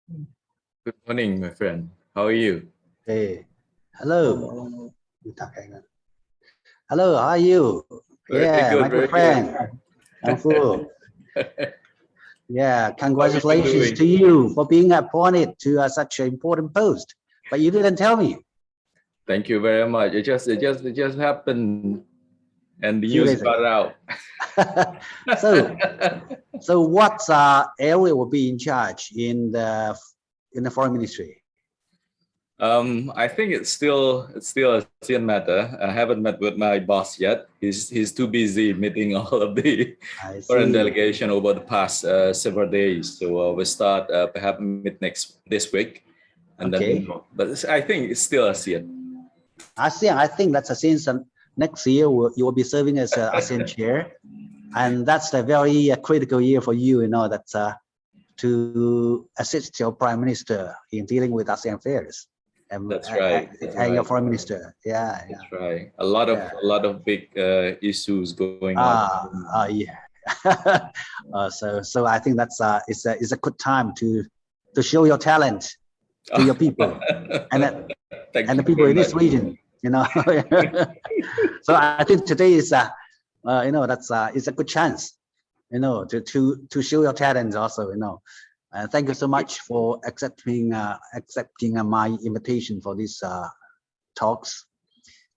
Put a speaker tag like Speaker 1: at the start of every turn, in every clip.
Speaker 1: Good morning, my friend. How are you?
Speaker 2: Hey, hello. Hello, how are you?
Speaker 1: Very
Speaker 2: Yeah,
Speaker 1: good,
Speaker 2: my
Speaker 1: very
Speaker 2: good
Speaker 1: good.
Speaker 2: friend. I'm full. Yeah,
Speaker 1: How are you
Speaker 2: congratulations
Speaker 1: doing?
Speaker 2: to you for being appointed to such an important post. But you didn't tell me
Speaker 1: Thank you very much. It just happened, and the
Speaker 2: a few
Speaker 1: news
Speaker 2: days
Speaker 1: got
Speaker 2: ago.
Speaker 1: out.
Speaker 2: So, so what area will be in charge in the foreign ministry?
Speaker 1: I think it's still a ASEAN matter. I haven't met with my boss yet. He's too busy meeting all of the
Speaker 2: I
Speaker 1: foreign
Speaker 2: see.
Speaker 1: delegation over the past several days. So we'll start perhaps mid next this week, and then
Speaker 2: Okay.
Speaker 1: but I think it's still ASEAN.
Speaker 2: ASEAN, I think that's since next year you will be serving as ASEAN chair. And that's a very critical year for you, that's to assist your prime minister in dealing with ASEAN affairs
Speaker 1: That's right. That's
Speaker 2: and your
Speaker 1: right.
Speaker 2: foreign minister. Yeah, yeah,
Speaker 1: That's right. A lot of big issues going on.
Speaker 2: yeah. So I think that's it's a good time to show your talent to your people and
Speaker 1: Thank
Speaker 2: and the
Speaker 1: you
Speaker 2: people
Speaker 1: very
Speaker 2: in this
Speaker 1: much.
Speaker 2: region. So I think today is that's it's a good chance, to show your talent also. Thank you so much for accepting my invitation for these talks.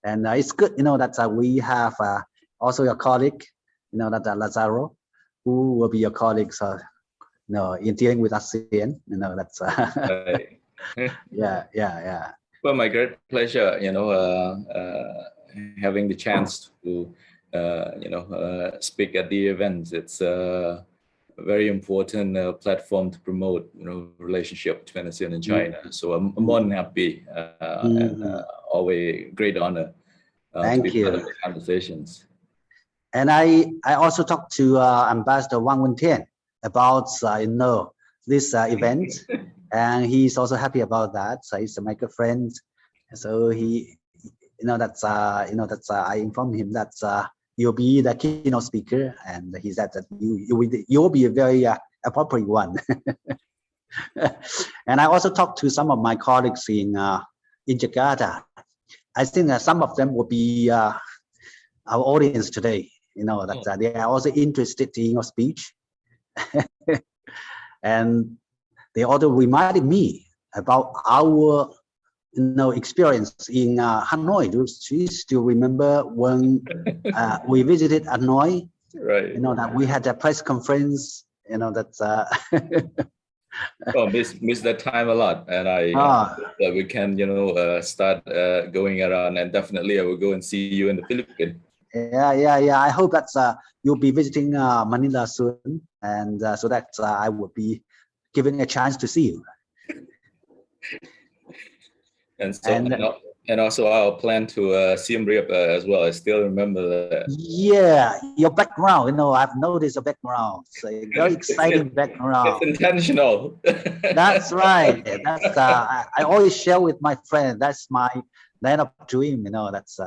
Speaker 2: And it's good, that we have also your colleague, that Lazaro, who will be your colleagues, in dealing with ASEAN. That's
Speaker 1: Right.
Speaker 2: yeah.
Speaker 1: Well, my great pleasure, having the chance to, speak at the event. It's a very important platform to promote, relationship between ASEAN and China. So I'm more than happy and
Speaker 2: Mhm.
Speaker 1: always great honor to be
Speaker 2: Thank
Speaker 1: part of
Speaker 2: you.
Speaker 1: the conversations.
Speaker 2: And I also talked to Ambassador Wang Wentien about this event, and he's also happy about that. So he's my good friend. So I informed him that you'll be the keynote speaker, and he said that you'll be a very appropriate one. And I also talked to some of my colleagues in Jakarta. I think some of them will be our audience today. That they are also interested in your speech, and they also reminded me about our experience in Hanoi. Do you still remember when we visited Hanoi?
Speaker 1: Right.
Speaker 2: That we had a press conference. That's
Speaker 1: Oh, miss that time a lot, and I hope that we can, start going around, and definitely I will go and see you in the Philippines.
Speaker 2: yeah. I hope that you'll be visiting Manila soon, and so that I will be given a chance to see you.
Speaker 1: And so, and also our plan to Siem Reap as well. I still remember that.
Speaker 2: Yeah, your background, I've noticed your background. It's a very exciting
Speaker 1: It's
Speaker 2: background.
Speaker 1: intentional.
Speaker 2: That's right. That's I always share with my friend. That's my land of dream. That's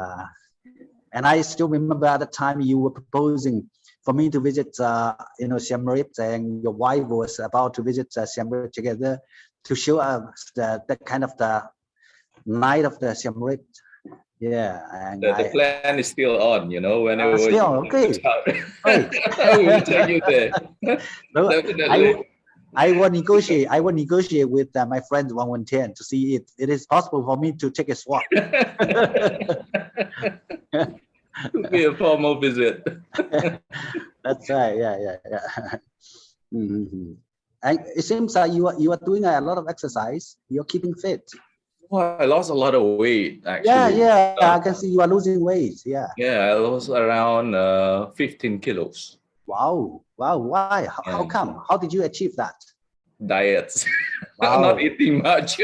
Speaker 2: and I still remember at the time you were proposing for me to visit, Siem Reap, and your wife was about to visit Siem Reap together to show us the kind of the night of the Siem Reap. Yeah, and
Speaker 1: The plan is still on, whenever
Speaker 2: still
Speaker 1: you
Speaker 2: okay. Great.
Speaker 1: we will take you there.
Speaker 2: So
Speaker 1: Definitely.
Speaker 2: I will negotiate with my friend Wang Wentien to see if it is possible for me to take a swap.
Speaker 1: Could be a formal visit.
Speaker 2: That's right. Yeah. Mm-hmm. And it seems that you are doing a lot of exercise. You're keeping fit.
Speaker 1: Well, I lost a lot of weight actually.
Speaker 2: Yeah. I can see you are losing weight. Yeah.
Speaker 1: Yeah, I lost around 15 kilos.
Speaker 2: Wow. Why? How
Speaker 1: Yeah.
Speaker 2: come? How did you achieve that?
Speaker 1: Diets,
Speaker 2: Wow.
Speaker 1: not eating much,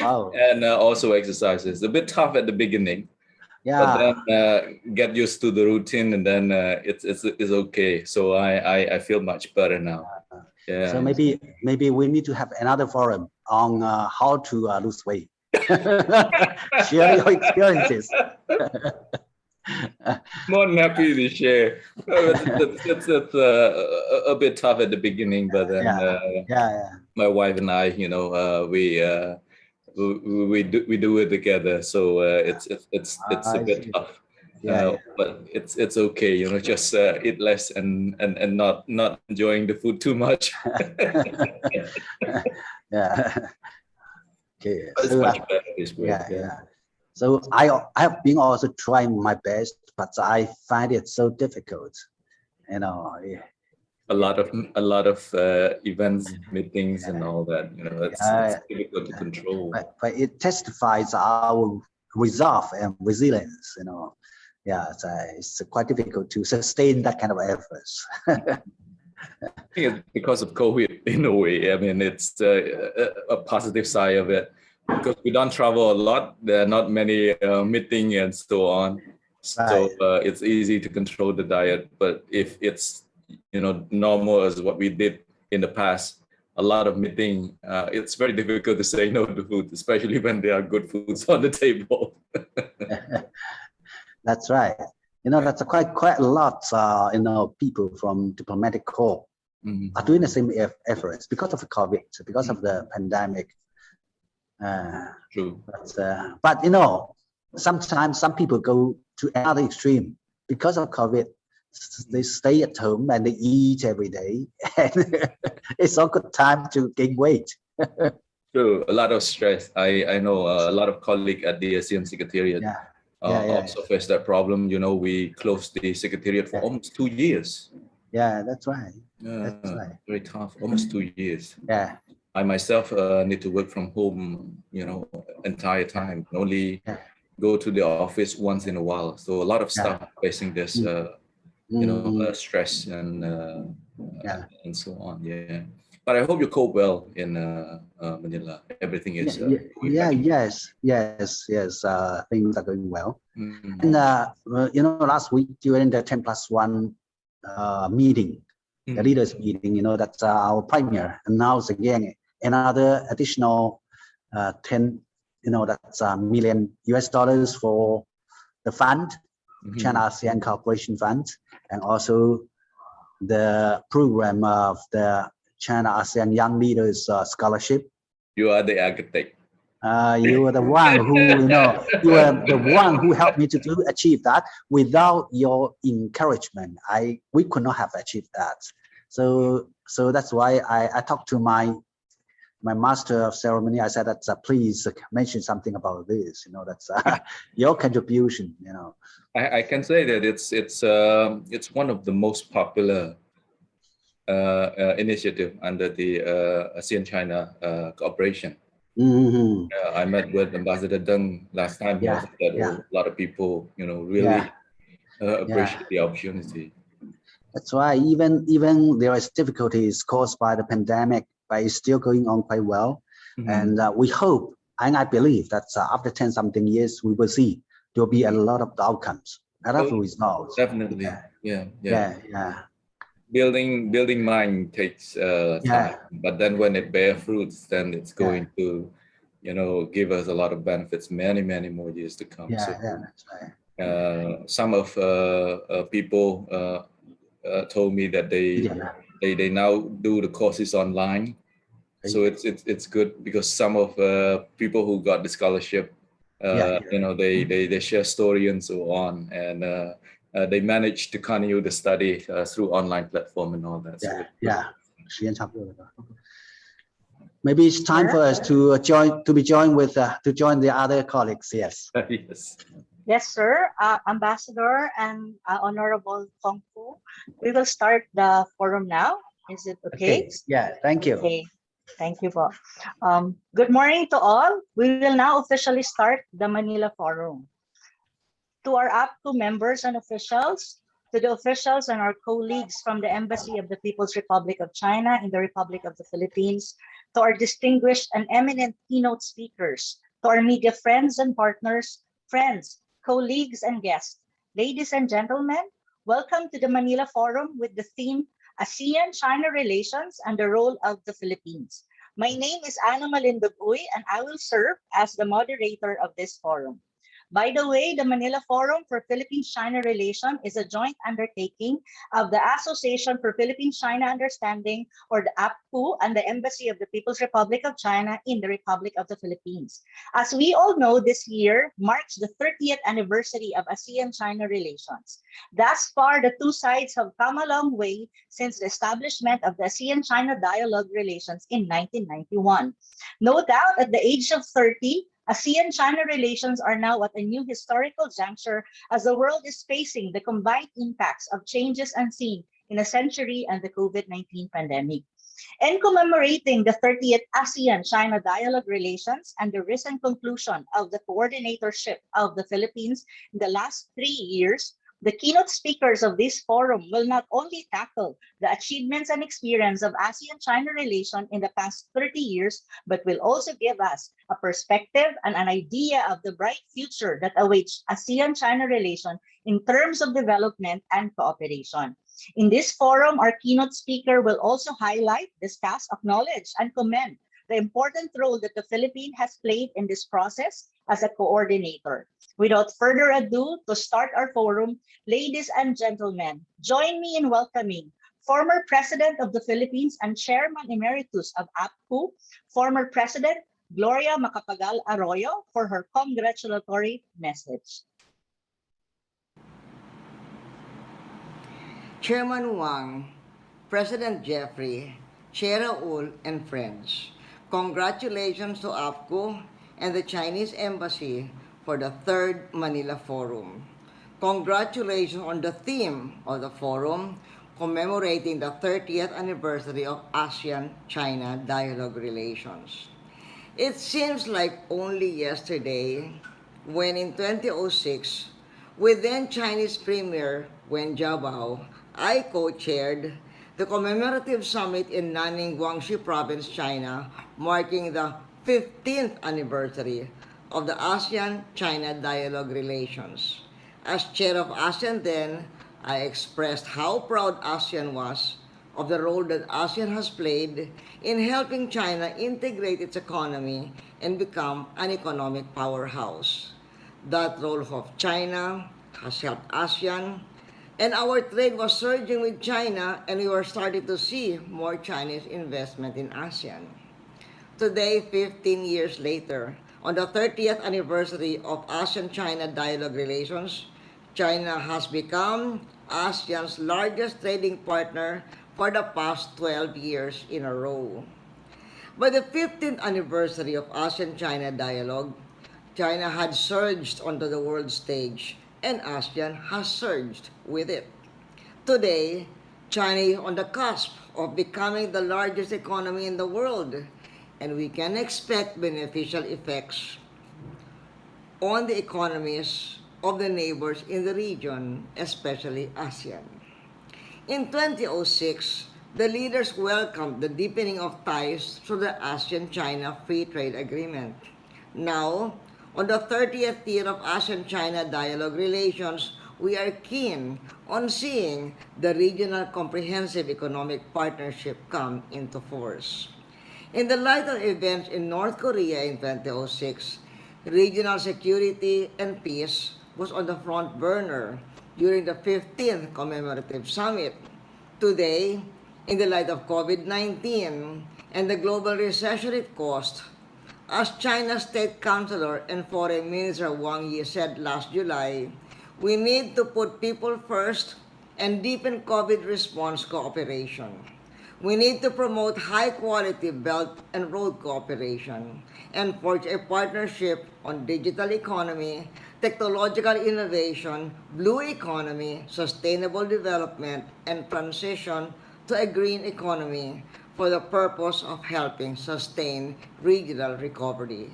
Speaker 2: Wow.
Speaker 1: and also exercises. A bit tough at the beginning, but
Speaker 2: Yeah.
Speaker 1: then get used to the routine, and then it's okay. So I feel much better now. Yeah.
Speaker 2: So maybe we need to have another forum on how to lose weight. Share your experiences.
Speaker 1: More than happy to share. It's a bit tough at the beginning, but then
Speaker 2: Yeah.
Speaker 1: my wife and I, we do it together. So it's a
Speaker 2: I
Speaker 1: bit
Speaker 2: see.
Speaker 1: tough,
Speaker 2: Yeah.
Speaker 1: but it's okay. Just eat less and not enjoying the food too much.
Speaker 2: Yeah. Okay.
Speaker 1: But it's
Speaker 2: So
Speaker 1: much better this way. Yeah.
Speaker 2: yeah. So I have been also trying my best, but I find it so difficult. You know.
Speaker 1: A lot of events, meetings, and all that. It's
Speaker 2: Yeah.
Speaker 1: difficult to control.
Speaker 2: But it testifies our resolve and resilience. Yeah. It's quite difficult to sustain that kind of efforts.
Speaker 1: I think it's because of COVID in a way. I mean, it's a positive side of it because we don't travel a lot. There are not many meeting and so on, so
Speaker 2: Right.
Speaker 1: it's easy to control the diet. But if it's normal as what we did in the past, a lot of meeting, it's very difficult to say no to food, especially when there are good foods on the table.
Speaker 2: That's right. That's quite a lot. People from diplomatic corps are doing the same efforts because of the COVID, because of the pandemic.
Speaker 1: True.
Speaker 2: But sometimes some people go to another extreme because of COVID. They stay at home and they eat every day, and it's a good time to gain weight.
Speaker 1: True. A lot of stress. I know a lot of colleagues at the ASEAN Secretariat
Speaker 2: Yeah.
Speaker 1: also face that problem. We closed the Secretariat for almost 2 years.
Speaker 2: Yeah, that's right.
Speaker 1: Very tough. Almost 2 years.
Speaker 2: Yeah.
Speaker 1: I myself need to work from home, entire time. Only go to the office once in a while. So a lot of staff facing this, stress and so on. Yeah. But I hope you cope well in Manila. Everything is going back.
Speaker 2: Yes. Things are going well.
Speaker 1: Mm-hmm.
Speaker 2: And last week during the 10+1 meeting, the leaders meeting, that our premier announced again another additional 10, that's million US dollars for the fund, China ASEAN Cooperation Fund, and also the program of the China ASEAN Young Leaders Scholarship.
Speaker 1: You are the architect.
Speaker 2: You were the one who, you were the one who helped me to achieve that. Without your encouragement, we could not have achieved that. So that's why I talked to my master of ceremony. I said that please mention something about this. That's your contribution.
Speaker 1: I can say that it's one of the most popular initiative under the ASEAN China cooperation. I met with Ambassador Deng last time. He also said a lot of people, really appreciate the opportunity.
Speaker 2: That's why even there is difficulties caused by the pandemic, but it's still going on quite well. And we hope, and I believe that after 10 something years, we will see there will be a lot of outcomes, a lot of results.
Speaker 1: Definitely. Yeah. Building mind takes time, but then when it bears fruits, then it's going to, give us a lot of benefits, many more years to come.
Speaker 2: That's right.
Speaker 1: Some of people told me that they now do the courses online, so it's good because some of people who got the scholarship, they share story and so on, and they managed to continue the study through online platform and all that.
Speaker 2: Maybe it's time for us to join the other colleagues. Yes.
Speaker 3: Yes, sir. Ambassador and Honorable Phoak, we will start the forum now. Is it okay?
Speaker 2: Yeah, thank you.
Speaker 3: Okay, thank you. Good morning to all. We will now officially start the Manila Forum. To our APCU members and officials, to the officials and our colleagues from the Embassy of the People's Republic of China in the Republic of the Philippines, to our distinguished and eminent keynote speakers, to our media friends and partners, friends, colleagues, and guests. Ladies and gentlemen, welcome to the Manila Forum with the theme ASEAN-China Relations and the Role of the Philippines. My name is Ana Malindogoy, and I will serve as the moderator of this forum. By the way, the Manila Forum for Philippines-China Relations is a joint undertaking of the Association for Philippine-China Understanding, or the APCU, and the Embassy of the People's Republic of China in the Republic of the Philippines. As we all know, this year marks the 30th anniversary of ASEAN-China relations. Thus far, the two sides have come a long way since the establishment of the ASEAN-China dialogue relations in 1991. No doubt, at the age of 30, ASEAN-China relations are now at a new historical juncture as the world is facing the combined impacts of changes unseen in a century and the COVID-19 pandemic. In commemorating the 30th ASEAN-China dialogue relations and the recent conclusion of the coordinatorship of the Philippines in the last 3 years, the keynote speakers of this forum will not only tackle the achievements and experience of ASEAN-China relations in the past 30 years, but will also give us a perspective and an idea of the bright future that awaits ASEAN-China relations in terms of development and cooperation. In this forum, our keynote speaker will also highlight, discuss, acknowledge, and commend the important role that the Philippines has played in this process as a coordinator. Without further ado, to start our forum, ladies and gentlemen, join me in welcoming former President of the Philippines and Chairman Emeritus of APCU, former President Gloria Macapagal Arroyo, for her congratulatory message.
Speaker 4: Chairman Wang, President Jeffrey, Chair Raul, and friends, congratulations to APCU and the Chinese Embassy for the third Manila Forum. Congratulations on the theme of the forum, commemorating the 30th anniversary of ASEAN-China dialogue relations. It seems like only yesterday when in 2006, with then Chinese Premier Wen Jiabao, I co-chaired the commemorative summit in Nanning, Guangxi Province, China, marking the 15th anniversary of the ASEAN-China dialogue relations. As chair of ASEAN then, I expressed how proud ASEAN was of the role that ASEAN has played in helping China integrate its economy and become an economic powerhouse. That role of China has helped ASEAN, and our trade was surging with China, and we were starting to see more Chinese investment in ASEAN. Today, 15 years later, on the 30th anniversary of ASEAN-China dialogue relations, China has become ASEAN's largest trading partner for the past 12 years in a row. By the 15th anniversary of ASEAN-China dialogue, China had surged onto the world stage, and ASEAN has surged with it. Today, China is on the cusp of becoming the largest economy in the world, and we can expect beneficial effects on the economies of the neighbors in the region, especially ASEAN. In 2006, the leaders welcomed the deepening of ties through the ASEAN-China Free Trade Agreement. Now, on the 30th year of ASEAN-China dialogue relations, we are keen on seeing the regional comprehensive economic partnership come into force. In the light of events in North Korea in 2006, regional security and peace was on the front burner during the 15th commemorative summit. Today, in the light of COVID-19 and the global recession it caused, as China's State Councilor and Foreign Minister Wang Yi said last July, we need to put people first and deepen COVID response cooperation. We need to promote high-quality Belt and Road cooperation and forge a partnership on digital economy, technological innovation, blue economy, sustainable development, and transition to a green economy for the purpose of helping sustain regional recovery.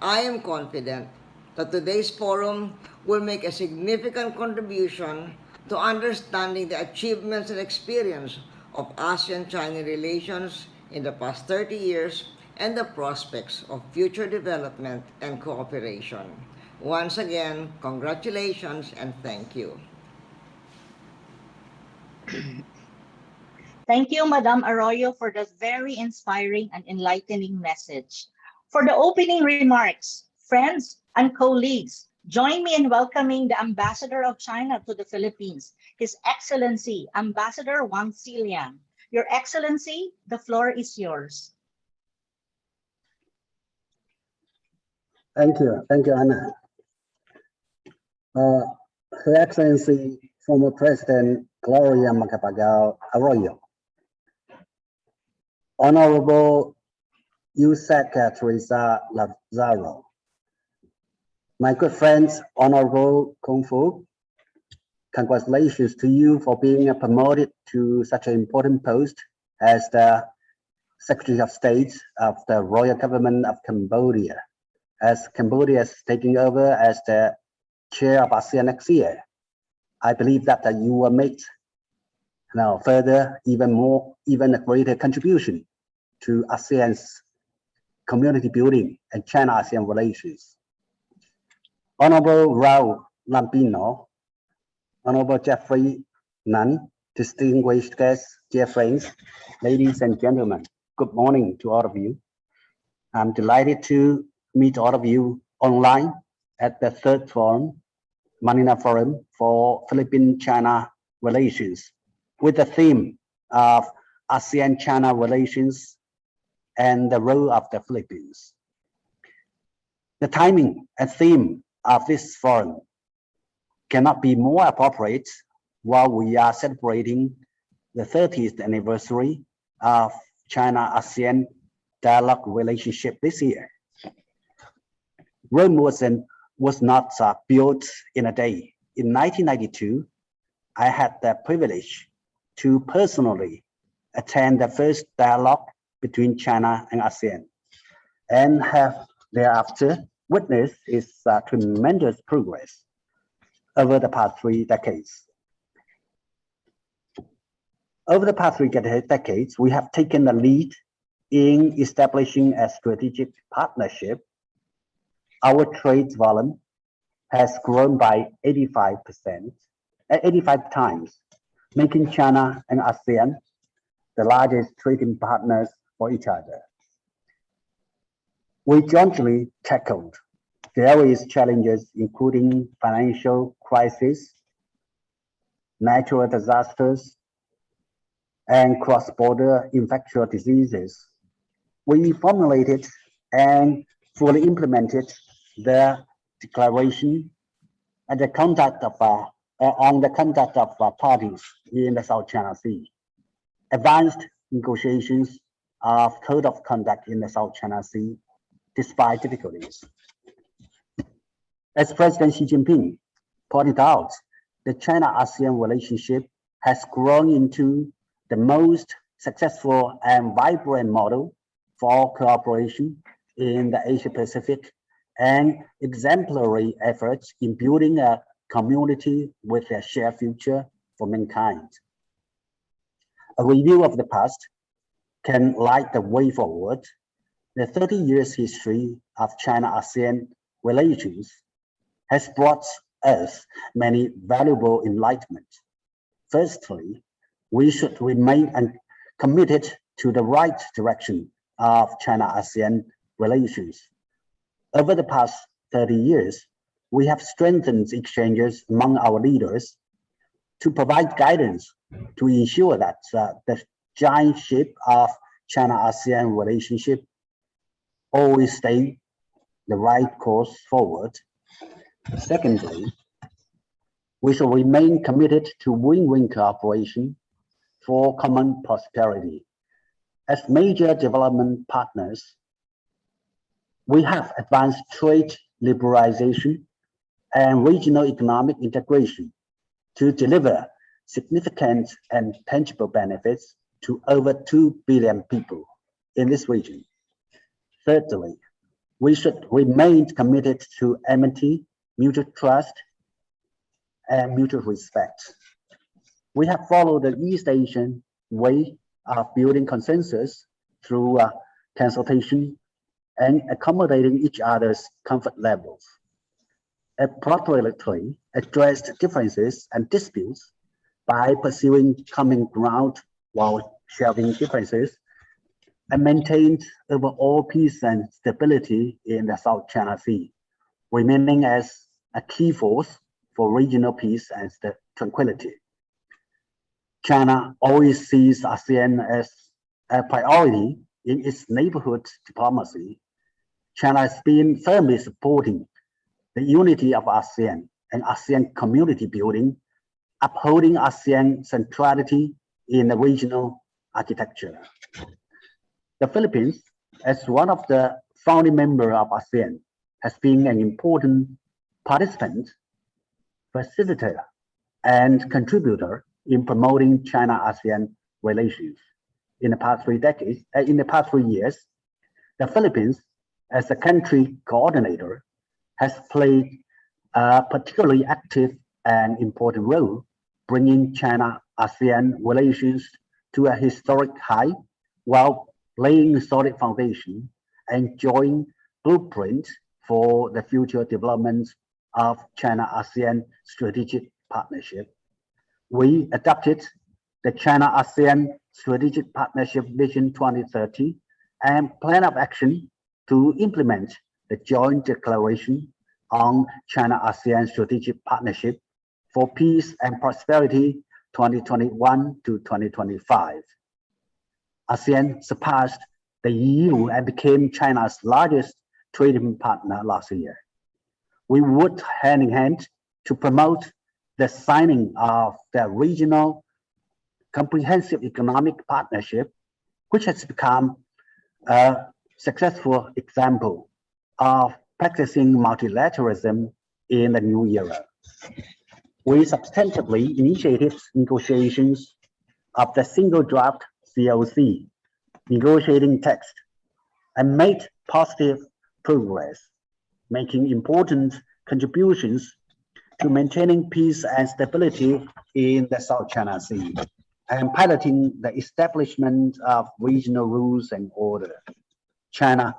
Speaker 4: I am confident that today's forum will make a significant contribution to understanding the achievements and experience of ASEAN-China relations in the past 30 years and the prospects of future development and cooperation. Once again, congratulations and thank you.
Speaker 3: Thank you, Madam Arroyo, for that very inspiring and enlightening message. For the opening remarks, friends and colleagues, Join me in welcoming the Ambassador of China to the Philippines, His Excellency, Ambassador Wang Xiliang. Your Excellency, the floor is yours.
Speaker 2: Thank you, Anna. Her Excellency, former President Gloria Macapagal Arroyo, Honorable Usec Theresa Lazaro, my good friends, Honorable Phoak, congratulations to you for being promoted to such an important post as the Secretary of State of the Royal Government of Cambodia, as Cambodia is taking over as the chair of ASEAN next year. I believe that you will make further, even a greater contribution to ASEAN's community building and China-ASEAN relations. Honorable Raul Lampino, Honorable Jeffrey Nunn, distinguished guests, dear friends, ladies and gentlemen, good morning to all of you. I'm delighted to meet all of you online at the third forum, Manila Forum for Philippine-China Relations, with the theme of ASEAN-China relations and the role of the Philippines. The timing and theme of this forum cannot be more appropriate while we are celebrating the 30th anniversary of China-ASEAN dialogue relationship this year. Rome was not built in a day. In 1992, I had the privilege to personally attend the first dialogue between China and ASEAN, and have thereafter witnessed its tremendous progress over the past 3 decades. Over the past 3 decades, we have taken the lead in establishing a strategic partnership. Our trade volume has grown by 85 times, making China and ASEAN the largest trading partners for each other. We jointly tackled various challenges, including financial crisis, natural disasters, and cross-border infectious diseases. We formulated and fully implemented the declaration and the conduct of on the conduct of parties in the South China Sea, advanced negotiations of code of conduct in the South China Sea, despite difficulties. As President Xi Jinping pointed out, the China-ASEAN relationship has grown into the most successful and vibrant model for cooperation in the Asia-Pacific and exemplary efforts in building a community with a shared future for mankind. A review of the past can light the way forward. The 30 years history of China-ASEAN relations has brought us many valuable enlightenment. Firstly, we should remain committed to the right direction of China-ASEAN relations. Over the past 30 years, we have strengthened exchanges among our leaders to provide guidance to ensure that the giant ship of China-ASEAN relationship always stay the right course forward. Secondly, we shall remain committed to win-win cooperation for common prosperity. As major development partners, we have advanced trade liberalization and regional economic integration to deliver significant and tangible benefits to over 2 billion people in this region. Thirdly, we should remain committed to amity, mutual trust, and mutual respect. We have followed the East Asian way of building consensus through consultation and accommodating each other's comfort levels. Appropriately addressed differences and disputes by pursuing common ground while shelving differences, and maintained overall peace and stability in the South China Sea, remaining as a key force for regional peace and tranquility. China always sees ASEAN as a priority in its neighborhood diplomacy. China has been firmly supporting the unity of ASEAN and ASEAN community building, upholding ASEAN centrality in the regional architecture. The Philippines, as one of the founding members of ASEAN, has been an important participant, facilitator, and contributor in promoting China-ASEAN relations. In the past 3 years, the Philippines, as a country coordinator, has played a particularly active and important role, bringing China-ASEAN relations to a historic high while laying a solid foundation and joint blueprint for the future development of China-ASEAN strategic partnership. We adopted the China-ASEAN Strategic Partnership Vision 2030 and Plan of Action to implement the Joint Declaration on China-ASEAN Strategic Partnership for Peace and Prosperity 2021 to 2025. ASEAN surpassed the EU and became China's largest trading partner last year. We worked hand in hand to promote the signing of the Regional Comprehensive Economic Partnership, which has become a successful example of practicing multilateralism in the new era. We substantively initiated negotiations of the single draft COC, negotiating text, and made positive progress, making important contributions to maintaining peace and stability in the South China Sea, and piloting the establishment of regional rules and order. China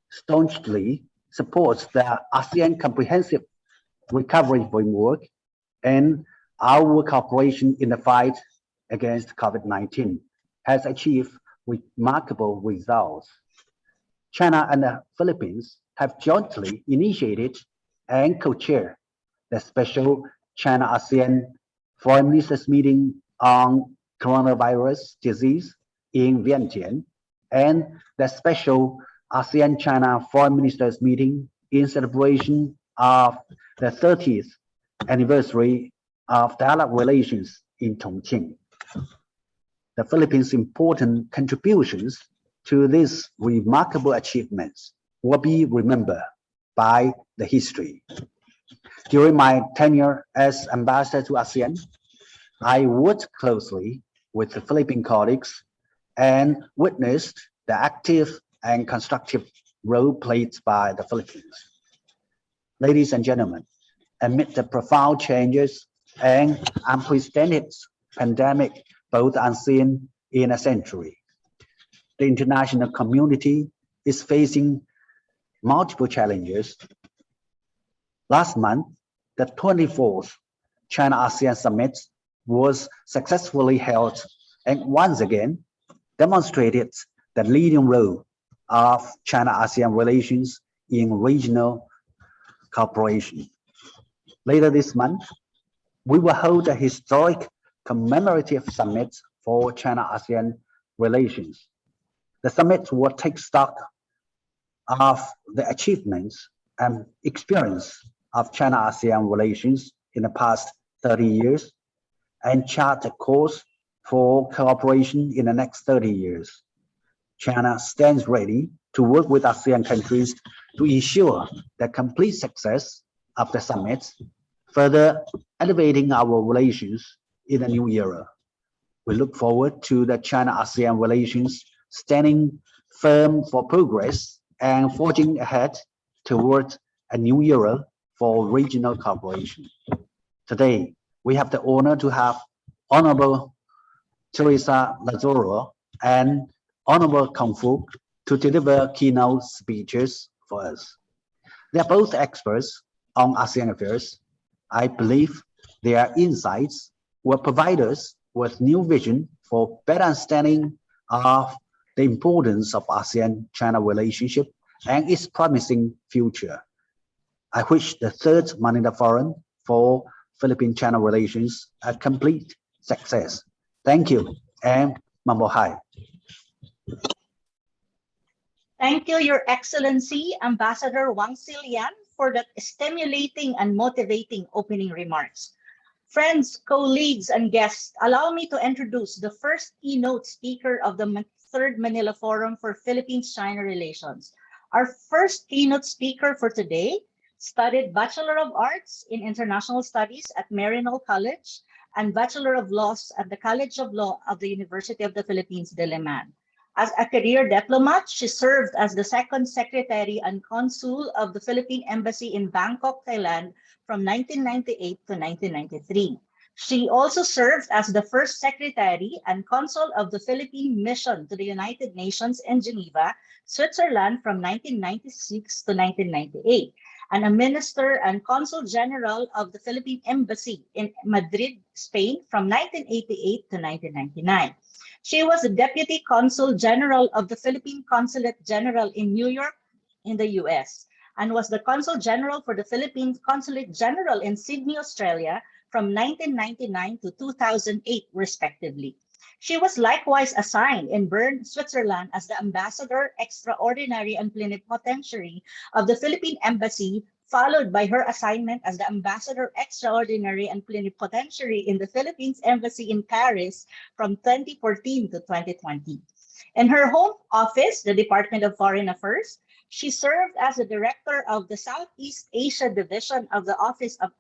Speaker 2: staunchly supports the ASEAN Comprehensive Recovery Framework and our cooperation in the fight against COVID-19 has achieved remarkable results. China and the Philippines have jointly initiated and co-chaired the special China-ASEAN Foreign Ministers meeting on coronavirus disease in Vientiane, and the special ASEAN-China Foreign Ministers meeting in celebration of the 30th anniversary of dialogue relations in Chongqing. The Philippines' important contributions to these remarkable achievements will be remembered by the history. During my tenure as ambassador to ASEAN, I worked closely with the Philippine colleagues and witnessed the active and constructive role played by the Philippines. Ladies and gentlemen, amid the profound changes and unprecedented pandemic, both unseen in a century, the international community is facing multiple challenges. Last month, the 24th China-ASEAN Summit was successfully held and once again demonstrated the leading role of China-ASEAN relations in regional cooperation. Later this month, we will hold a historic commemorative summit for China-ASEAN relations. The summit will take stock of the achievements and experience of China-ASEAN relations in the past 30 years and chart a course for cooperation in the next 30 years. China stands ready to work with ASEAN countries to ensure the complete success of the summit, further elevating our relations in the new era. We look forward to the China-ASEAN relations standing firm for progress and forging ahead towards a new era for regional cooperation. Today, we have the honor to have Honorable Theresa Lazaro and Honorable Phoak to deliver keynote speeches for us. They are both experts on ASEAN affairs. I believe their insights will provide us with new vision for better understanding of the importance of ASEAN-China relationship and its promising future. I wish the third Manila Forum for Philippine-China relations a complete success. Thank you, and Mabuhay.
Speaker 3: Thank you, Your Excellency, Ambassador Wang Zilian, for that stimulating and motivating opening remarks. Friends, colleagues, and guests, allow me to introduce the first keynote speaker of the Third Manila Forum for Philippines-China Relations. Our first keynote speaker for today studied Bachelor of Arts in International Studies at Maryknoll College and Bachelor of Laws at the College of Law of the University of the Philippines, Diliman. As a career diplomat, she served as the second secretary and consul of the Philippine Embassy in Bangkok, Thailand from 1998 to 1993. She also served as the first secretary and consul of the Philippine Mission to the United Nations in Geneva, Switzerland from 1996 to 1998, and a minister and consul general of the Philippine Embassy in Madrid, Spain from 1988 to 1999. She was the Deputy Consul General of the Philippine Consulate General in New York in the US and was the Consul General for the Philippine Consulate General in Sydney, Australia from 1999 to 2008, respectively. She was likewise assigned in Bern, Switzerland as the Ambassador Extraordinary and Plenipotentiary of the Philippine Embassy, followed by her assignment as the Ambassador Extraordinary and Plenipotentiary in the Philippines Embassy in Paris from 2014 to 2020. In her home office, the Department of Foreign Affairs, she served as the Director of the Southeast Asia Division of the Office of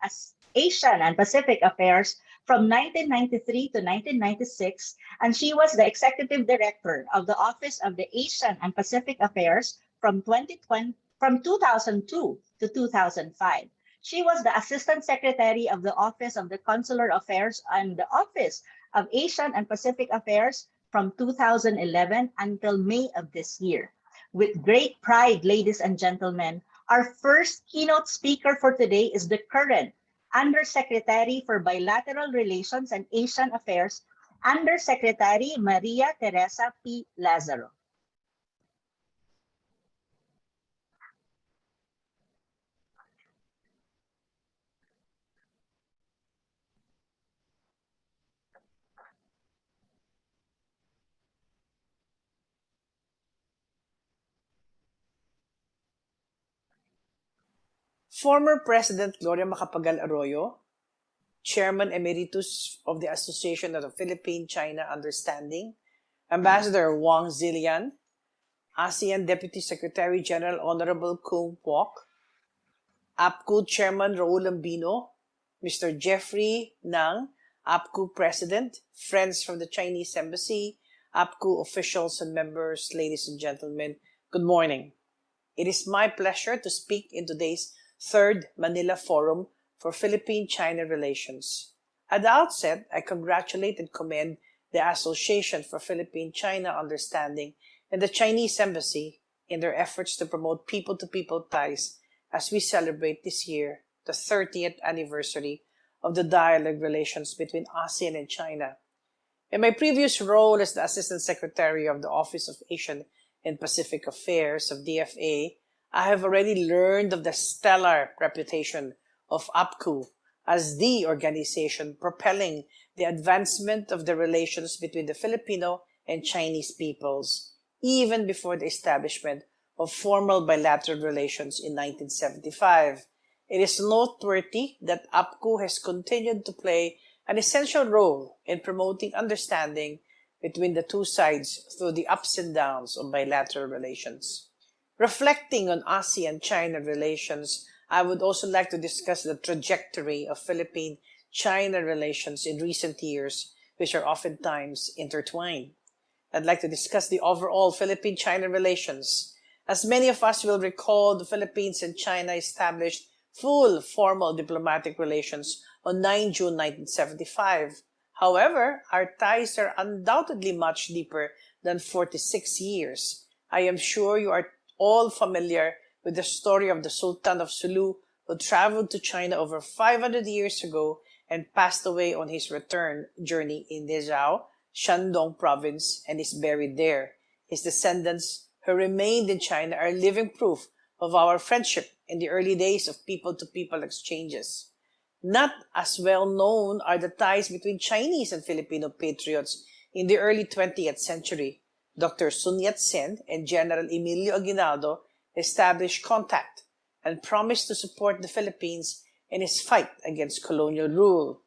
Speaker 3: Asian and Pacific Affairs from 1993 to 1996, and she was the Executive Director of the Office of the Asian and Pacific Affairs from 2002 to 2005. She was the Assistant Secretary of the Office of the Consular Affairs and the Office of Asian and Pacific Affairs from 2011 until May of this year. With great pride, ladies and gentlemen, our first keynote speaker for today is the current Undersecretary for Bilateral Relations and Asian Affairs, Undersecretary Maria Theresa P. Lazaro.
Speaker 5: Former President Gloria Macapagal Arroyo, Chairman Emeritus of the Association of the Philippine-China Understanding, Ambassador Wang Zilian, ASEAN Deputy Secretary General Honorable Phoak, APCU Chairman Raul Ambino, Mr. Jeffrey Nang, APCU President, friends from the Chinese Embassy, APCU officials and members, ladies and gentlemen, good morning. It is my pleasure to speak in today's Third Manila Forum for Philippine-China Relations. At the outset, I congratulate and commend the Association for Philippine-China Understanding and the Chinese Embassy in their efforts to promote people-to-people ties as we celebrate this year the 30th anniversary of the dialogue relations between ASEAN and China. In my previous role as the Assistant Secretary of the Office of Asian and Pacific Affairs of DFA, I have already learned of the stellar reputation of APCU as the organization propelling the advancement of the relations between the Filipino and Chinese peoples, even before the establishment of formal bilateral relations in 1975. It is noteworthy that APCU has continued to play an essential role in promoting understanding between the two sides through the ups and downs of bilateral relations. Reflecting on ASEAN-China relations, I would also like to discuss the trajectory of Philippine-China relations in recent years, which are oftentimes intertwined. I'd like to discuss the overall Philippine-China relations. As many of us will recall, the Philippines and China established full formal diplomatic relations on 9 June 1975. However, our ties are undoubtedly much deeper than 46 years. I am sure you are all familiar with the story of the Sultan of Sulu, who traveled to China over 500 years ago and passed away on his return journey in Lazaro, Shandong province, and is buried there. His descendants who remained in China are living proof of our friendship in the early days of people-to-people exchanges. Not as well known are the ties between Chinese and Filipino patriots in the early 20th century. Dr. Sun Yat-sen and General Emilio Aguinaldo established contact and promised to support the Philippines in its fight against colonial rule.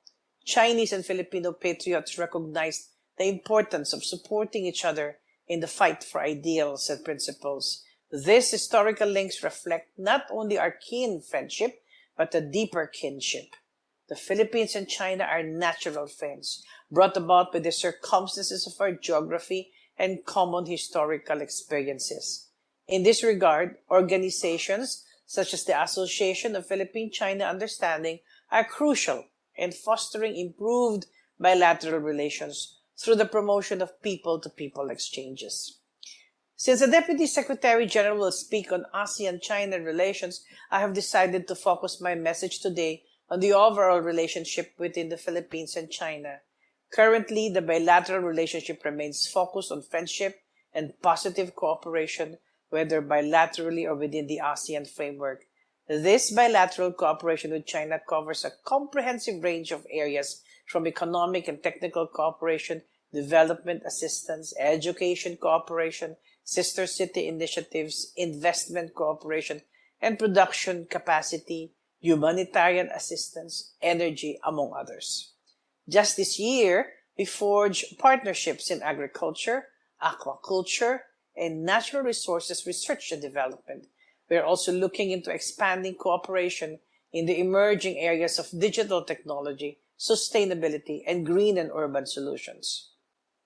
Speaker 5: Chinese and Filipino patriots recognized the importance of supporting each other in the fight for ideals and principles. These historical links reflect not only our keen friendship, but a deeper kinship. The Philippines and China are natural friends, brought about by the circumstances of our geography and common historical experiences. In this regard, organizations such as the Association of Philippine-China Understanding are crucial in fostering improved bilateral relations through the promotion of people-to-people exchanges. Since the Deputy Secretary General will speak on ASEAN-China relations, I have decided to focus my message today on the overall relationship within the Philippines and China. Currently, the bilateral relationship remains focused on friendship and positive cooperation, whether bilaterally or within the ASEAN framework. This bilateral cooperation with China covers a comprehensive range of areas from economic and technical cooperation, development assistance, education cooperation, sister city initiatives, investment cooperation, and production capacity, humanitarian assistance, energy, among others. Just this year, we forged partnerships in agriculture, aquaculture, and natural resources research and development. We are also looking into expanding cooperation in the emerging areas of digital technology, sustainability, and green and urban solutions.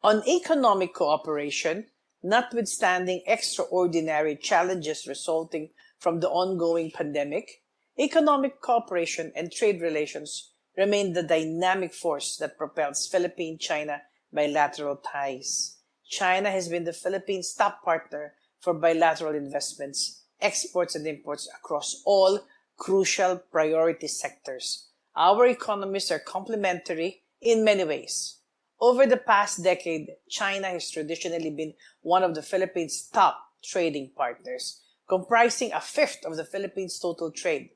Speaker 5: On economic cooperation, notwithstanding extraordinary challenges resulting from the ongoing pandemic, economic cooperation and trade relations remain the dynamic force that propels Philippine-China bilateral ties. China has been the Philippines' top partner for bilateral investments, exports, and imports across all crucial priority sectors. Our economies are complementary in many ways. Over the past decade, China has traditionally been one of the Philippines' top trading partners, comprising a fifth of the Philippines' total trade.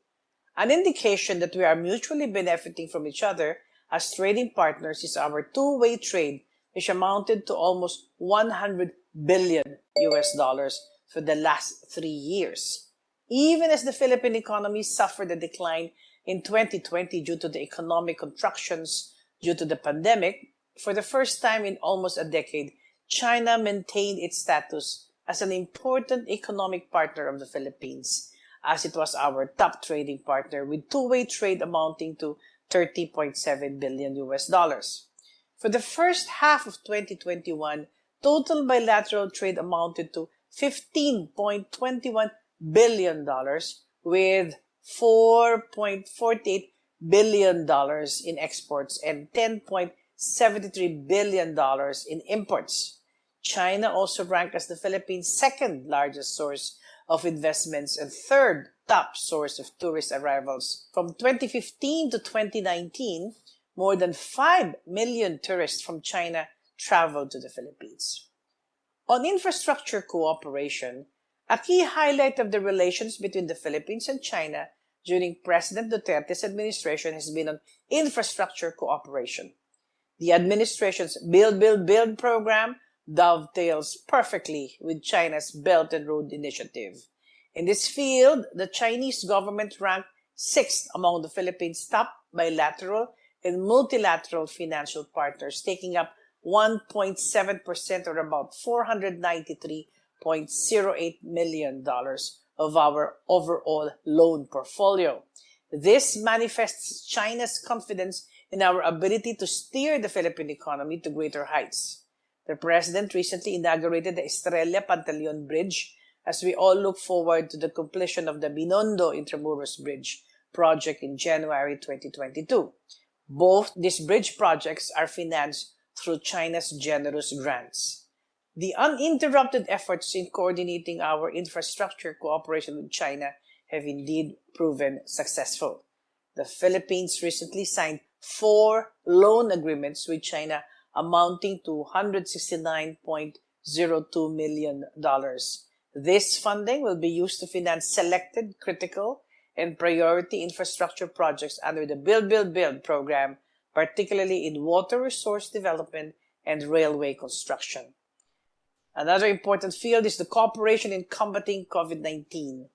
Speaker 5: An indication that we are mutually benefiting from each other as trading partners is our two-way trade, which amounted to almost $100 billion for the last 3 years. Even as the Philippine economy suffered a decline in 2020 due to the economic contractions due to the pandemic, for the first time in almost a decade, China maintained its status as an important economic partner of the Philippines, as it was our top trading partner with two-way trade amounting to $30.7 billion. For the first half of 2021, total bilateral trade amounted to $15.21 billion, with $4.48 billion in exports and $10.73 billion in imports. China also ranked as the Philippines' second largest source of investments and third top source of tourist arrivals. From 2015 to 2019, more than 5 million tourists from China traveled to the Philippines. On infrastructure cooperation, a key highlight of the relations between the Philippines and China during President Duterte's administration has been on infrastructure cooperation. The administration's Build, Build, Build program dovetails perfectly with China's Belt and Road Initiative. In this field, the Chinese government ranked 6th among the Philippines' top bilateral and multilateral financial partners, taking up 1.7% or about $493.08 million of our overall loan portfolio. This manifests China's confidence in our ability to steer the Philippine economy to greater heights. The President recently inaugurated the Estrella Pantaleon Bridge as we all look forward to the completion of the Binondo Intramuros Bridge project in January 2022. Both these bridge projects are financed through China's generous grants. The uninterrupted efforts in coordinating our infrastructure cooperation with China have indeed proven successful. The Philippines recently signed 4 loan agreements with China amounting to $169.02 million. This funding will be used to finance selected critical and priority infrastructure projects under the Build program, particularly in water resource development and railway construction. Another important field is the cooperation in combating COVID-19.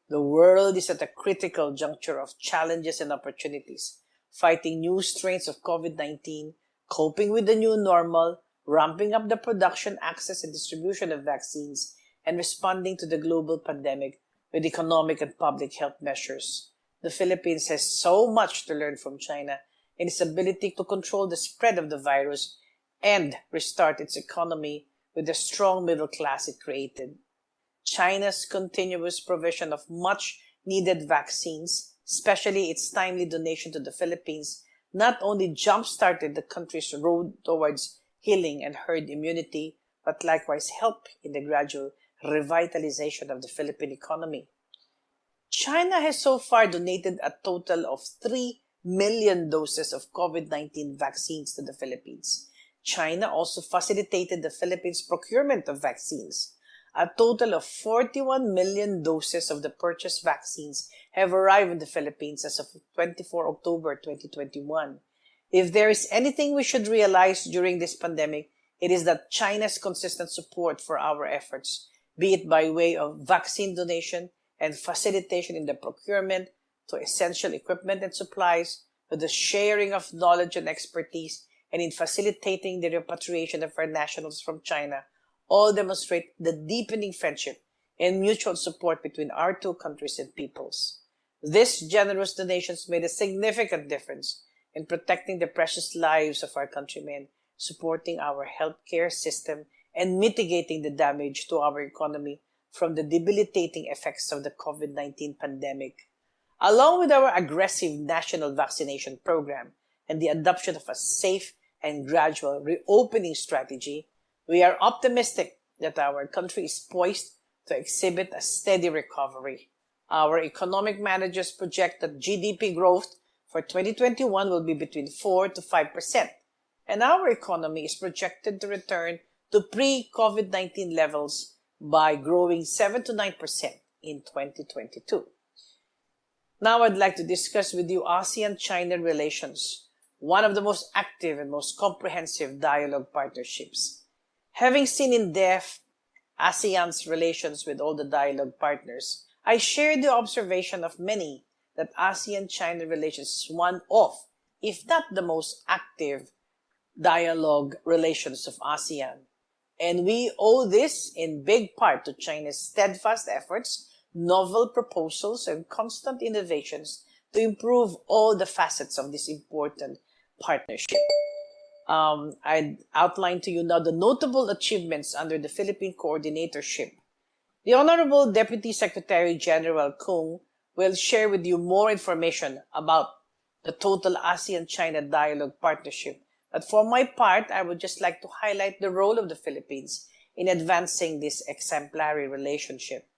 Speaker 5: The world is at a critical juncture of challenges and opportunities, fighting new strains of COVID-19, coping with the new normal, ramping up the production, access, and distribution of vaccines, and responding to the global pandemic with economic and public health measures. The Philippines has so much to learn from China in its ability to control the spread of the virus and restart its economy with the strong middle class it created. China's continuous provision of much-needed vaccines, especially its timely donation to the Philippines, not only jump-started the country's road towards healing and herd immunity, but likewise helped in the gradual revitalization of the Philippine economy. China has so far donated a total of 3 million doses of COVID-19 vaccines to the Philippines. China also facilitated the Philippines' procurement of vaccines. A total of 41 million doses of the purchased vaccines have arrived in the Philippines as of 24 October 2021. If there is anything we should realize during this pandemic, it is that China's consistent support for our efforts, be it by way of vaccine donation and facilitation in the procurement to essential equipment and supplies, to the sharing of knowledge and expertise, and in facilitating the repatriation of our nationals from China, all demonstrate the deepening friendship and mutual support between our two countries and peoples. These generous donations made a significant difference in protecting the precious lives of our countrymen, supporting our healthcare system, and mitigating the damage to our economy from the debilitating effects of the COVID-19 pandemic. Along with our aggressive national vaccination program and the adoption of a safe and gradual reopening strategy, we are optimistic that our country is poised to exhibit a steady recovery. Our economic managers project that GDP growth for 2021 will be between 4 to 5%, and our economy is projected to return to pre-COVID-19 levels by growing 7 to 9% in 2022. Now I'd like to discuss with you ASEAN-China relations, one of the most active and most comprehensive dialogue partnerships. Having seen in depth ASEAN's relations with all the dialogue partners, I share the observation of many that ASEAN-China relations is one of, if not the most active, dialogue relations of ASEAN. And we owe this in big part to China's steadfast efforts, novel proposals, and constant innovations to improve all the facets of this important partnership. I'd outline to you now the notable achievements under the Philippine coordinatorship. The Honorable Deputy Secretary General Kung will share with you more information about the total ASEAN-China dialogue partnership. But for my part, I would just like to highlight the role of the Philippines in advancing this exemplary relationship.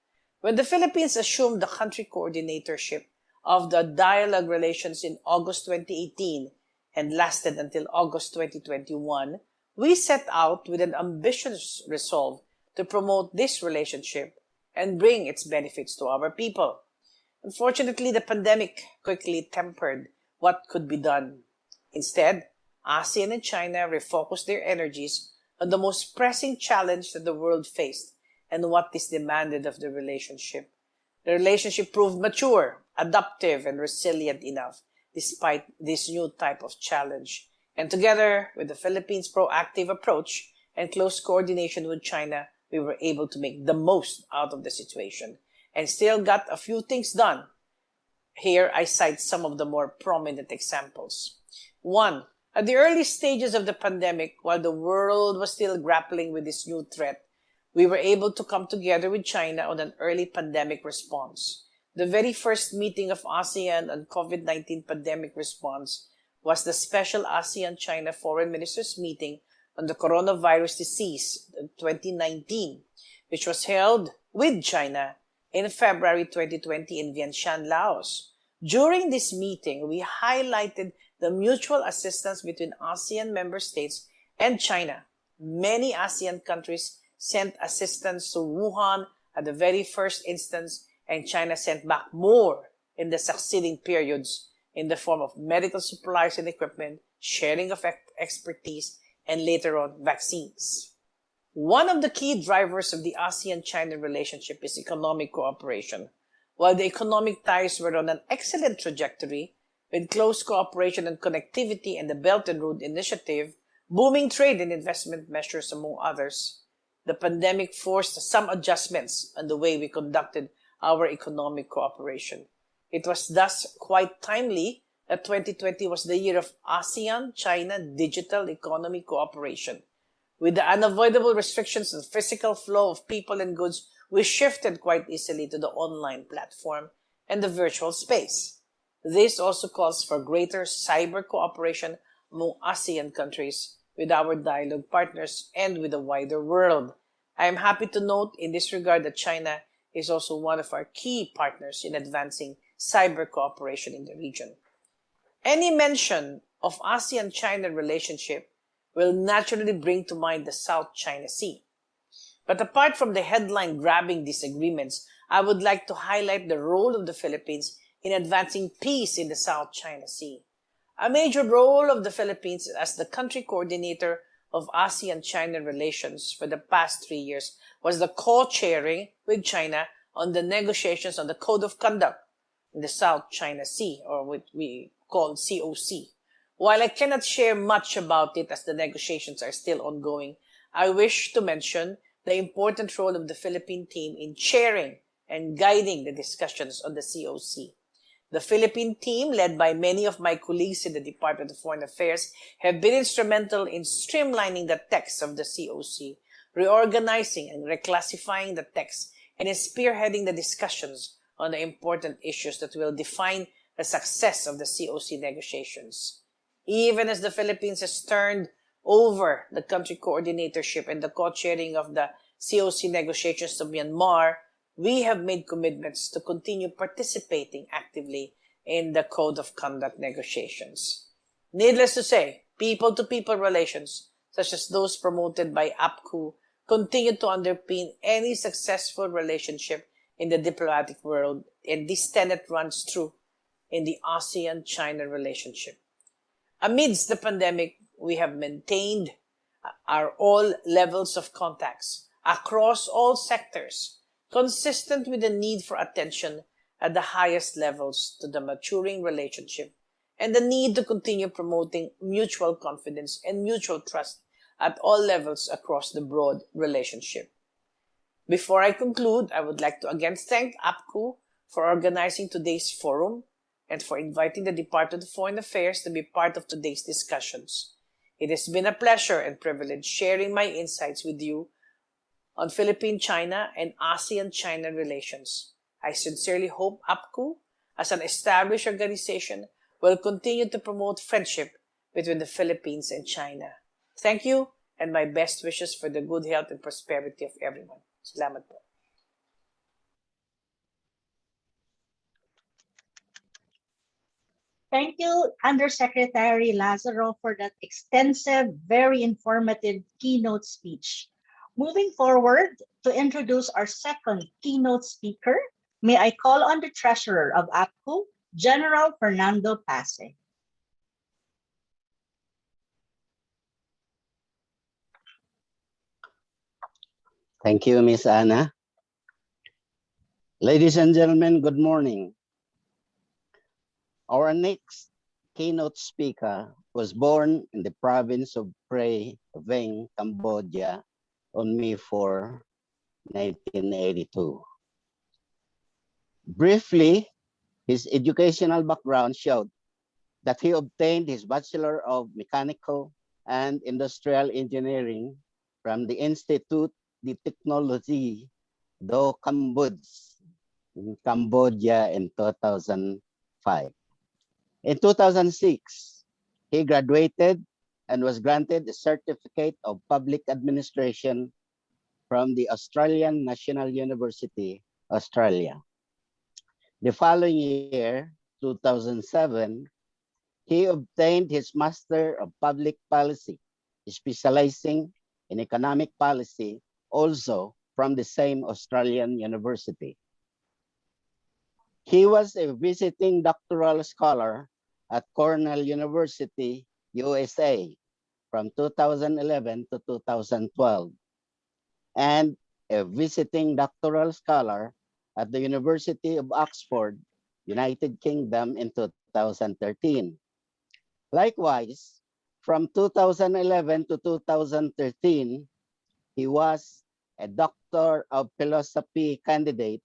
Speaker 5: When the Philippines assumed the country coordinatorship of the dialogue relations in August 2018 and lasted until August 2021, we set out with an ambitious resolve to promote this relationship and bring its benefits to our people. Unfortunately, the pandemic quickly tempered what could be done. Instead, ASEAN and China refocused their energies on the most pressing challenge that the world faced and what is demanded of the relationship. The relationship proved mature, adaptive, and resilient enough despite this new type of challenge. And together with the Philippines' proactive approach and close coordination with China, we were able to make the most out of the situation and still got a few things done. Here, I cite some of the more prominent examples. 1. At the early stages of the pandemic, while the world was still grappling with this new threat, we were able to come together with China on an early pandemic response. The very first meeting of ASEAN on COVID-19 pandemic response was the special ASEAN-China Foreign Ministers meeting on the coronavirus disease 2019, which was held with China in February 2020 in Vientiane, Laos. During this meeting, we highlighted the mutual assistance between ASEAN member states and China. Many ASEAN countries sent assistance to Wuhan at the very first instance, and China sent back more in the succeeding periods in the form of medical supplies and equipment, sharing of expertise, and later on, vaccines. One of the key drivers of the ASEAN-China relationship is economic cooperation. While the economic ties were on an excellent trajectory, with close cooperation and connectivity and the Belt and Road Initiative, booming trade and investment measures, among others, the pandemic forced some adjustments on the way we conducted our economic cooperation. It was thus quite timely that 2020 was the year of ASEAN-China digital economy cooperation. With the unavoidable restrictions on physical flow of people and goods, we shifted quite easily to the online platform and the virtual space. This also calls for greater cyber cooperation among ASEAN countries with our dialogue partners and with the wider world. I am happy to note in this regard that China is also one of our key partners in advancing cyber cooperation in the region. Any mention of ASEAN-China relationship will naturally bring to mind the South China Sea. But apart from the headline-grabbing disagreements, I would like to highlight the role of the Philippines in advancing peace in the South China Sea. A major role of the Philippines as the country coordinator of ASEAN-China relations for the past 3 years was the co-chairing with China on the negotiations on the Code of Conduct in the South China Sea, or what we call COC. While I cannot share much about it as the negotiations are still ongoing, I wish to mention the important role of the Philippine team in chairing and guiding the discussions on the COC. The Philippine team, led by many of my colleagues in the Department of Foreign Affairs, have been instrumental in streamlining the text of the COC, reorganizing and reclassifying the text, and in spearheading the discussions on the important issues that will define the success of the COC negotiations. Even as the Philippines has turned over the country coordinatorship and the co-chairing of the COC negotiations to Myanmar, we have made commitments to continue participating actively in the Code of Conduct negotiations. Needless to say, people-to-people relations, such as those promoted by APCU, continue to underpin any successful relationship in the diplomatic world, and this tenet runs true in the ASEAN-China relationship. Amidst the pandemic, we have maintained our all levels of contacts across all sectors, consistent with the need for attention at the highest levels to the maturing relationship and the need to continue promoting mutual confidence and mutual trust at all levels across the broad relationship. Before I conclude, I would like to again thank APCU for organizing today's forum and for inviting the Department of Foreign Affairs to be part of today's discussions. It has been a pleasure and privilege sharing my insights with you on Philippine-China and ASEAN-China relations. I sincerely hope APCU, as an established organization, will continue to promote friendship between the Philippines and China. Thank you, and my best wishes for the good health and prosperity of everyone. Salamat po.
Speaker 3: Thank you, Undersecretary Lazaro, for that extensive, very informative keynote speech. Moving forward to introduce our second keynote speaker, may I call on the Treasurer of APCU, General Fernando Pase.
Speaker 2: Thank you, Ms. Anna. Ladies and gentlemen, good morning. Our next keynote speaker was born in the province of Pre Veng, Cambodia on May 4, 1982. Briefly, his educational background showed that he obtained his Bachelor of Mechanical and Industrial Engineering from the Institut de Technologie do Cambodge in Cambodia in 2005. In 2006, he graduated and was granted a Certificate of Public Administration from the Australian National University, Australia. The following year, 2007, he obtained his Master of Public Policy, specializing in economic policy, also
Speaker 6: from the same Australian university. He was a visiting doctoral scholar at Cornell University, USA, from 2011 to 2012, and a visiting doctoral scholar at the University of Oxford, United Kingdom in 2013. Likewise, from 2011 to 2013, he was a Doctor of Philosophy candidate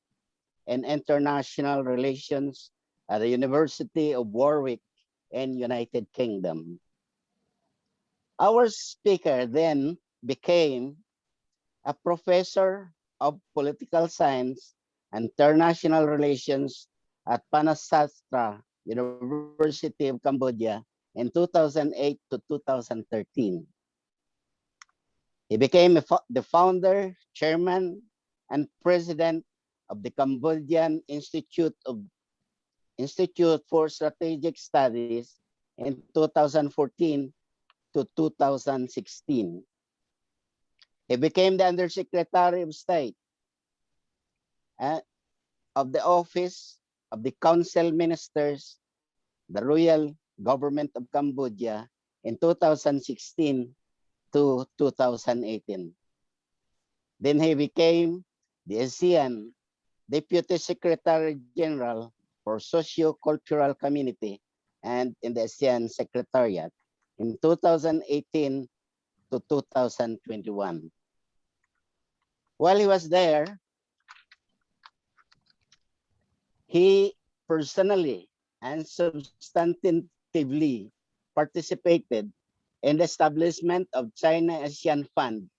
Speaker 6: in International Relations at the University of Warwick in United Kingdom. Our speaker then became a professor of political science and international relations at Panasastra University of Cambodia in 2008 to 2013. He became the founder, chairman, and president of the Cambodian Institute for Strategic Studies in 2014 to 2016. He became the Undersecretary of State of the Office of the Council Ministers, the Royal Government of Cambodia in 2016 to 2018. Then he became the ASEAN Deputy Secretary General for Socio-Cultural Community and in the ASEAN Secretariat in 2018 to 2021. While he was there, he personally and substantively participated in the establishment of China ASEAN Fund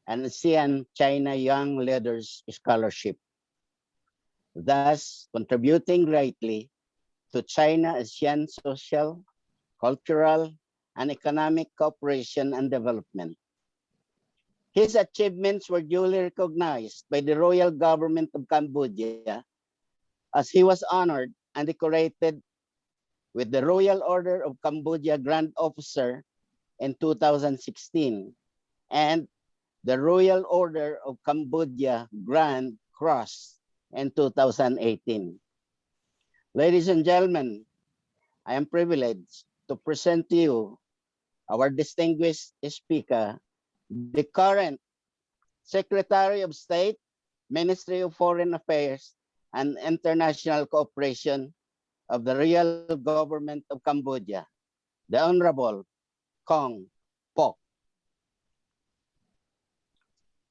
Speaker 6: and ASEAN China Young Leaders Scholarship, thus contributing greatly to China ASEAN social, cultural, and economic cooperation and development. His achievements were duly recognized by the Royal Government of Cambodia as he was honored and decorated with the Royal Order of Cambodia Grand Officer in 2016 and the Royal Order of Cambodia Grand Cross in 2018. Ladies and gentlemen, I am privileged to present to you our distinguished speaker, the current Secretary of State, Ministry of Foreign Affairs and International Cooperation of the Real Government of Cambodia, the Honorable Kong Phoak.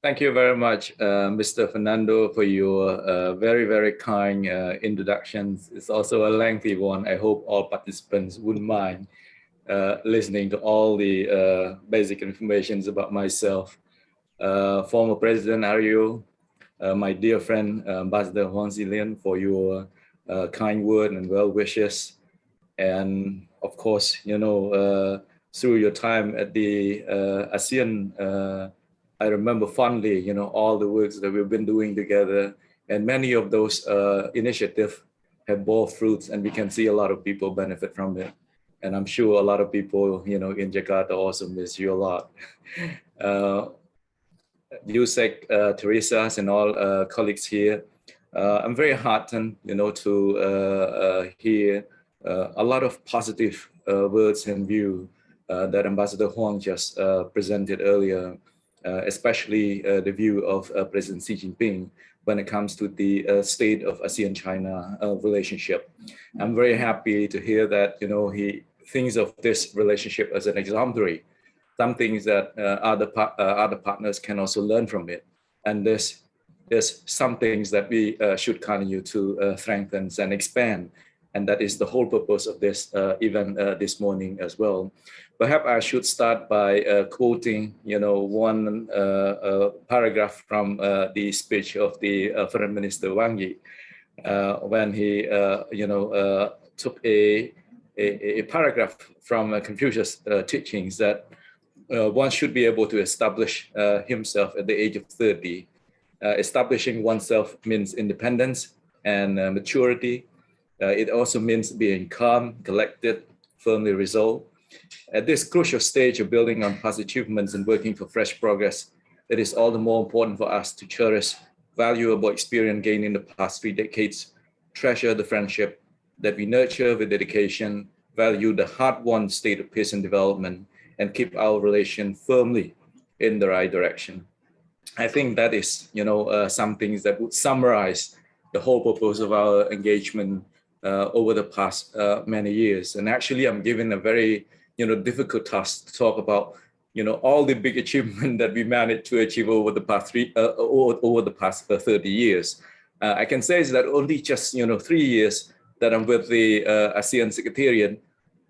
Speaker 1: Thank you very much, Mr. Fernando, for your very, very kind introductions. It's also a lengthy one. I hope all participants wouldn't mind listening to all the basic information about myself. Former President Ariel, my dear friend, Ambassador Huang Zilian, for your kind word and well wishes. And of course, you know, through your time at the ASEAN, I remember fondly, you know, all the works that we've been doing together, and many of those initiatives have bore fruits, and we can see a lot of people benefit from it. And I'm sure a lot of people, you know, in Jakarta also miss you a lot. Usec, Theresa, and all colleagues here, I'm very heartened, you know, to hear a lot of positive words and view that Ambassador Huang just presented earlier. Especially the view of President Xi Jinping when it comes to the state of ASEAN-China relationship. I'm very happy to hear that, you know, he thinks of this relationship as an exemplary, some things that other partners can also learn from it. And there's some things that we should continue to strengthen and expand. And that is the whole purpose of this event this morning as well. Perhaps I should start by quoting, you know, one paragraph from the speech of the Foreign Minister Wang Yi when he, you know, took a paragraph from Confucius' teachings that one should be able to establish himself at the age of 30. Establishing oneself means independence and maturity. It also means being calm, collected, firmly resolved. At this crucial stage of building on past achievements and working for fresh progress, it is all the more important for us to cherish valuable experience gained in the past 3 decades, treasure the friendship that we nurture with dedication, value the hard-won state of peace and development, and keep our relation firmly in the right direction. I think that is, some things that would summarize the whole purpose of our engagement over the past many years. And actually, I'm given a very, difficult task to talk about, all the big achievement that we managed to achieve over the past 30 years. I can say is that only just, 3 years that I'm with the ASEAN Secretariat,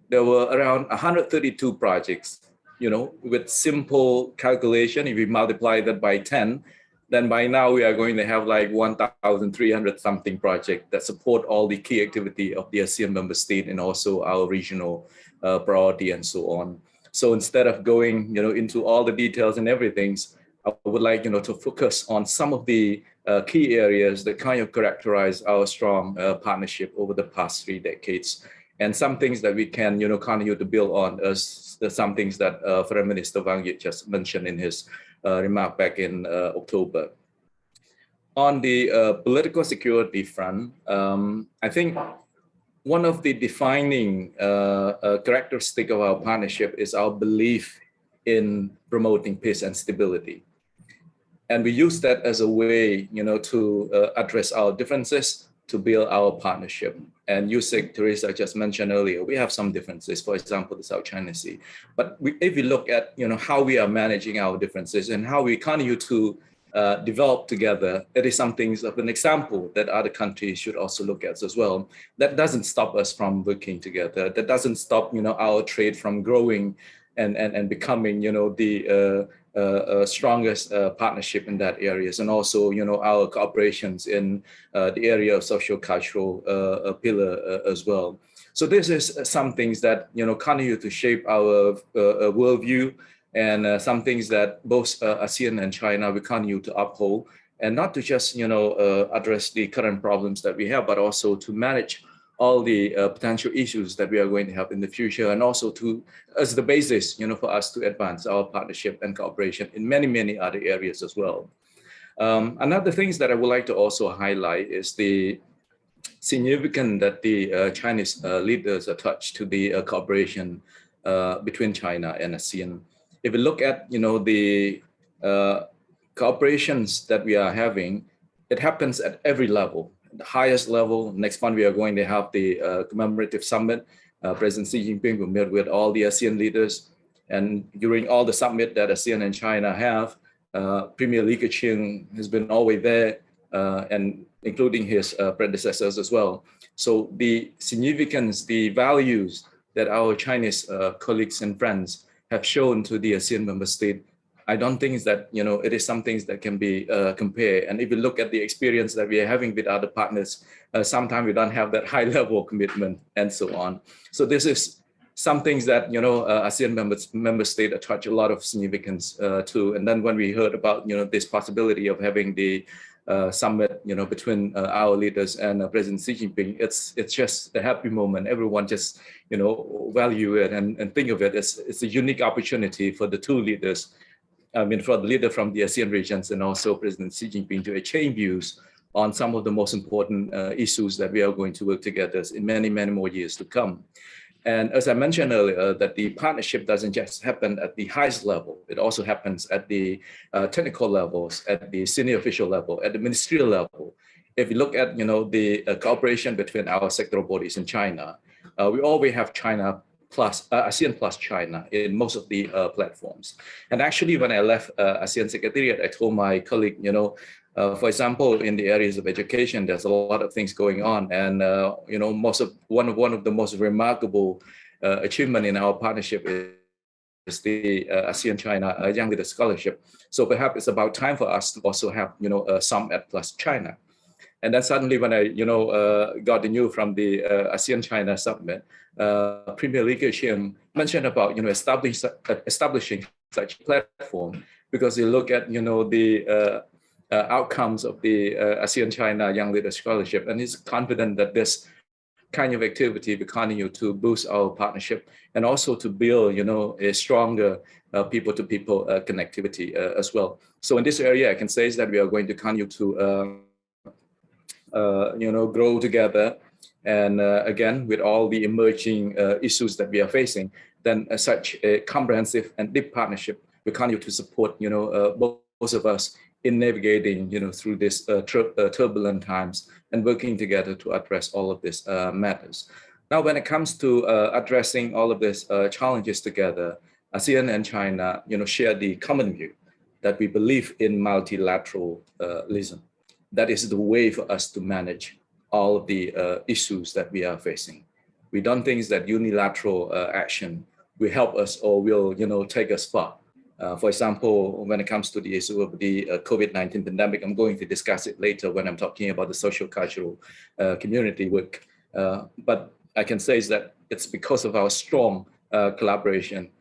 Speaker 1: there were around 132 projects. With simple calculation, if we multiply that by 10, then by now we are going to have like 1,300 something projects that support all the key activity of the ASEAN member state and also our regional priority and so on. So instead of going, into all the details and everything, I would like, to focus on some of the key areas that kind of characterize our strong partnership over the past 3 decades, and some things that we can, continue to build on as some things that Foreign Minister Wang Yi just mentioned in his remark back in October. On the political security front, I think one of the defining characteristic of our partnership is our belief in promoting peace and stability. And we use that as a way, to address our differences, to build our partnership. And Usec, Theresa just mentioned earlier, we have some differences, for example, the South China Sea. But if we look at, how we are managing our differences and how we continue to develop together, it is some things of an example that other countries should also look at as well. That doesn't stop us from working together. That doesn't stop, our trade from growing and becoming, the strongest partnership in that areas, and also, our cooperations in the area of social-cultural pillar as well. So this is some things that, continue to shape our worldview, and some things that both ASEAN and China we continue to uphold, and not to just, address the current problems that we have, but also to manage all the potential issues that we are going to have in the future, and also to as the basis, for us to advance our partnership and cooperation in many, many other areas as well. Another things that I would like to also highlight is the significance that the Chinese leaders attach to the cooperation between China and ASEAN. If we look at, the cooperations that we are having, it happens at every level. The highest level, next month we are going to have the commemorative summit. President Xi Jinping will meet with all the ASEAN leaders. And during all the summit that ASEAN and China have, Premier Li Keqiang has been always there, and including his predecessors as well. So the significance, the values that our Chinese colleagues and friends have shown to the ASEAN member state, I don't think that, it is some things that can be compared. And if you look at the experience that we are having with other partners, sometimes we don't have that high level commitment and so on. So this is some things that, ASEAN member state attach a lot of significance to. And then when we heard about, this possibility of having the summit, between our leaders and President Xi Jinping, it's just a happy moment. Everyone just, value it and think of it as it's a unique opportunity for the two leaders. For the leader from the ASEAN regions and also President Xi Jinping to exchange views on some of the most important issues that we are going to work together in many, many more years to come. And as I mentioned earlier, that the partnership doesn't just happen at the highest level. It also happens at the technical levels, at the senior official level, at the ministerial level. If you look at, the cooperation between our sectoral bodies in China, we always have China plus ASEAN plus China in most of the platforms. And actually, when I left ASEAN Secretariat, I told my colleague, for example, in the areas of education, there's a lot of things going on, and one of the most remarkable achievement in our partnership is the ASEAN-China Young Leader Scholarship. So perhaps it's about time for us to also have, a summit plus China. And then suddenly, when I, got the news from the ASEAN-China summit, Premier Li Keqiang mentioned about, establishing such a platform, because you look at, the outcomes of the ASEAN-China Young Leader Scholarship, and he's confident that this kind of activity, we continue to boost our partnership and also to build, a stronger people-to-people connectivity as well. So in this area, I can say is that we are going to continue to, grow together. And again, with all the emerging issues that we are facing, then such a comprehensive and deep partnership will continue to support, both of us in navigating, through this turbulent times and working together to address all of these matters. Now, when it comes to addressing all of these challenges together, ASEAN and China, share the common view that we believe in multilateralism. That is the way for us to manage all of the issues that we are facing. We don't think that unilateral action will help us or will, take us far. For example, when it comes to the issue of the COVID-19 pandemic, I'm going to discuss it later when I'm talking about the social cultural community work. But I can say is that it's because of our strong collaboration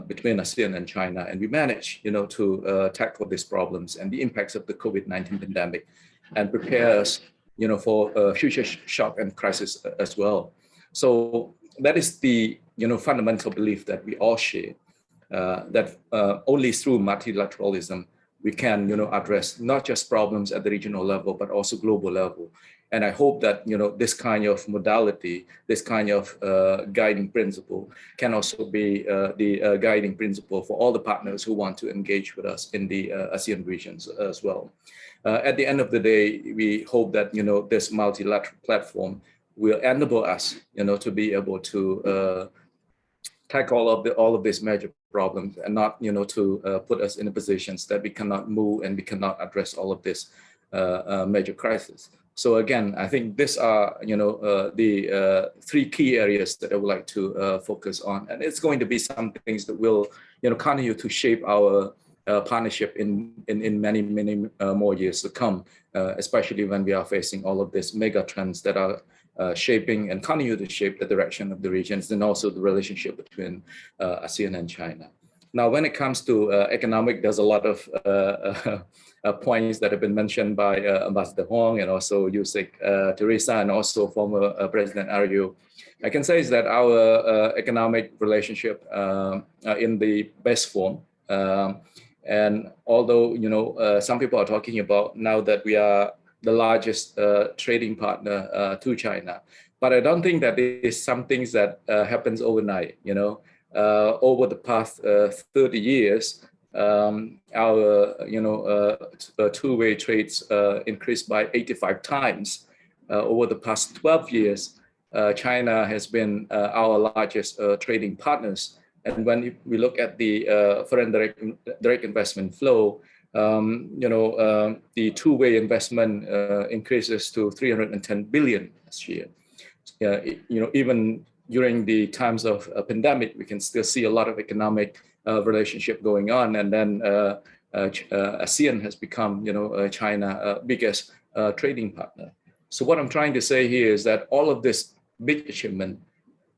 Speaker 1: between ASEAN and China, and we manage, to tackle these problems and the impacts of the COVID-19 pandemic, and prepare us, for future shock and crisis as well. So that is the, fundamental belief that we all share. That only through multilateralism we can, address not just problems at the regional level, but also global level. And I hope that, this kind of modality, this kind of guiding principle can also be the guiding principle for all the partners who want to engage with us in the ASEAN regions as well. At the end of the day, we hope that, this multilateral platform will enable us, to be able to tackle all of these major problems, and not, to put us in positions that we cannot move and we cannot address all of this major crisis. So again, I think these are, the three key areas that I would like to focus on, and it's going to be some things that will, continue to shape our partnership in many more years to come, especially when we are facing all of these mega trends that are shaping and continue to shape the direction of the regions, and also the relationship between ASEAN and China. Now, when it comes to economic, there's a lot of points that have been mentioned by Ambassador Huang, and also Usec, Theresa, and also former President Aryu. I can say is that our economic relationship in the best form. And although, some people are talking about now that we are the largest trading partner to China, but I don't think that is some things that happens overnight. Over the past 30 years, our two-way trades increased by 85 times. Over the past 12 years, China has been our largest trading partners. And when we look at the foreign direct investment flow, the two-way investment increases to 310 billion this year. Even during the times of a pandemic, we can still see a lot of economic relationship going on. And then ASEAN has become, China's biggest trading partner. So what I'm trying to say here is that all of this big achievement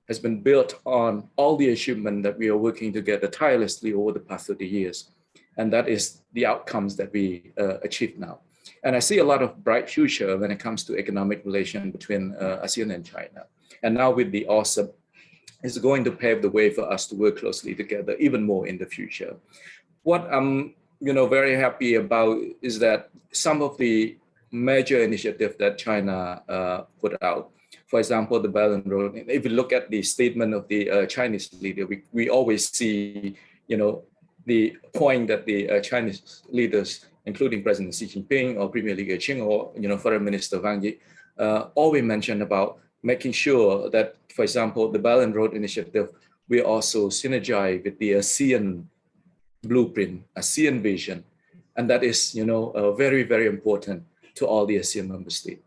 Speaker 1: has been built on all the achievement that we are working together tirelessly over the past 30 years. And that is the outcomes that we achieve now. And I see a lot of bright future when it comes to economic relation between ASEAN and China. And now with the ASEAN, it's going to pave the way for us to work closely together even more in the future. What I'm very happy about is that some of the major initiatives that China put out, for example, the Belt and Road. If you look at the statement of the Chinese leader, we always see, the point that the Chinese leaders, including President Xi Jinping or Premier Li Keqiang or Foreign Minister Wang Yi, always mention about making sure that, for example, the Belt and Road Initiative will also synergize with the ASEAN blueprint, ASEAN vision, and that is very, very important to all the ASEAN member states.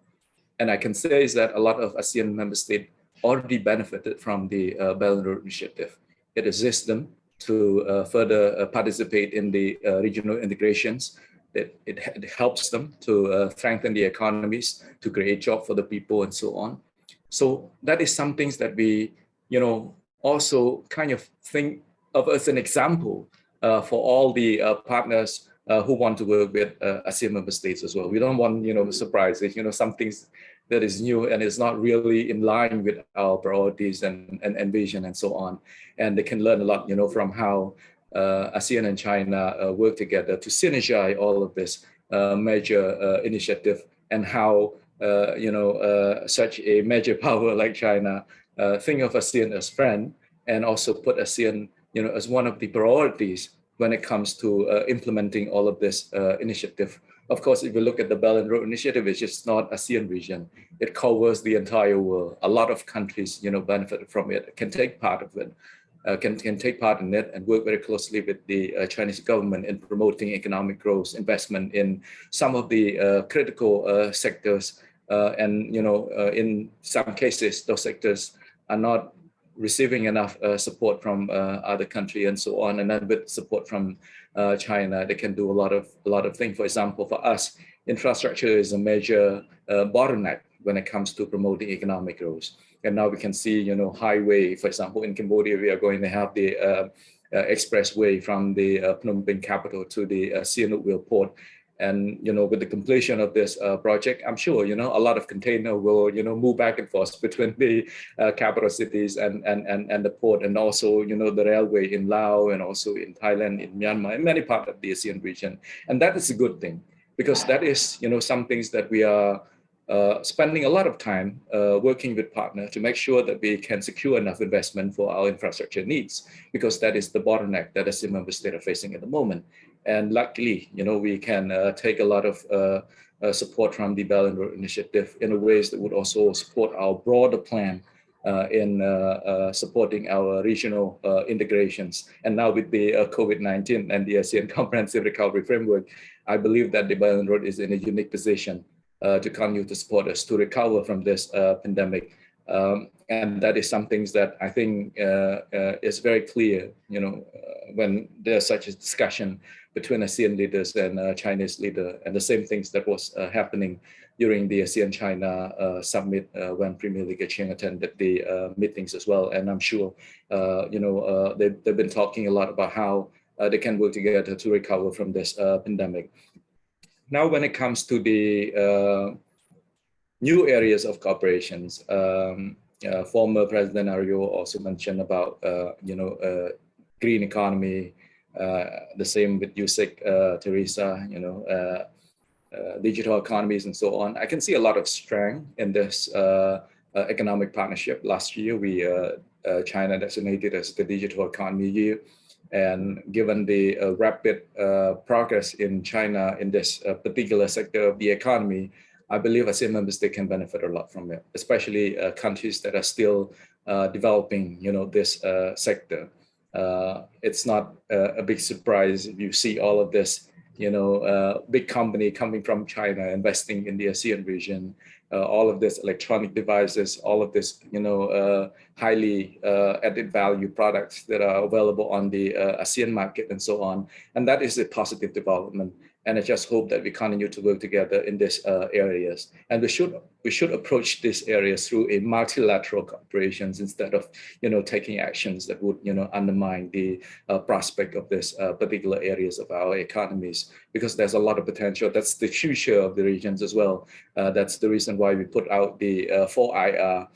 Speaker 1: And I can say is that a lot of ASEAN member states already benefited from the Belt and Road Initiative. It assists them to further participate in the regional integrations. It helps them to strengthen the economies, to create jobs for the people, and so on. So that is some things that we, also kind of think of as an example for all the partners who want to work with ASEAN member states as well. We don't want, surprises. Some things that is new and is not really in line with our priorities and vision and so on. And they can learn a lot, from how ASEAN and China work together to synergize all of this major initiative, and how such a major power like China think of ASEAN as friend, and also put ASEAN as one of the priorities when it comes to implementing all of this initiative. Of course, if you look at the Belt and Road Initiative, it's just not ASEAN region. It covers the entire world. A lot of countries, benefit from it, can take part of it, can take part in it, and work very closely with the Chinese government in promoting economic growth, investment in some of the critical sectors. And in some cases, those sectors are not receiving enough support from other countries and so on, and then with support from China, they can do a lot of things. For example, for us, infrastructure is a major bottleneck when it comes to promoting economic growth. And now we can see, highway, for example, in Cambodia, we are going to have the expressway from the Phnom Penh capital to the Sihanouk Vale port. And, with the completion of this project, I'm sure, a lot of container will, move back and forth between the capital cities and the port, and also, the railway in Laos, and also in Thailand, in Myanmar, and many parts of the ASEAN region. And that is a good thing, because that is, some things that we are spending a lot of time working with partners to make sure that we can secure enough investment for our infrastructure needs, because that is the bottleneck that ASEAN member states are facing at the moment. And luckily, we can take a lot of support from the Belt and Road Initiative in ways that would also support our broader plan in supporting our regional integrations. And now with the COVID-19 and the ASEAN Comprehensive Recovery Framework, I believe that the Belt and Road is in a unique position to continue to support us to recover from this pandemic. And that is some things that I think is very clear, when there's such a discussion between ASEAN leaders and Chinese leader, and the same things that was happening during the ASEAN-China summit when Premier Li Keqiang attended the meetings as well. And I'm sure, they've been talking a lot about how they can work together to recover from this pandemic. Now, when it comes to the new areas of cooperations, former President Arroyo also mentioned about, green economy, the same with Usec, Theresa, digital economies and so on. I can see a lot of strength in this economic partnership. Last year, China designated as the digital economy year. And given the rapid progress in China in this particular sector of the economy, I believe ASEAN member states can benefit a lot from it, especially countries that are still developing, this sector. It's not a big surprise if you see all of this, big company coming from China investing in the ASEAN region, all of this electronic devices, all of this, highly added value products that are available on the ASEAN market and so on. And that is a positive development. And I just hope that we continue to work together in these areas. And we should approach these areas through a multilateral cooperations instead of, taking actions that would, undermine the prospect of this particular areas of our economies, because there's a lot of potential. That's the future of the regions as well. That's the reason why we put out the 4IR,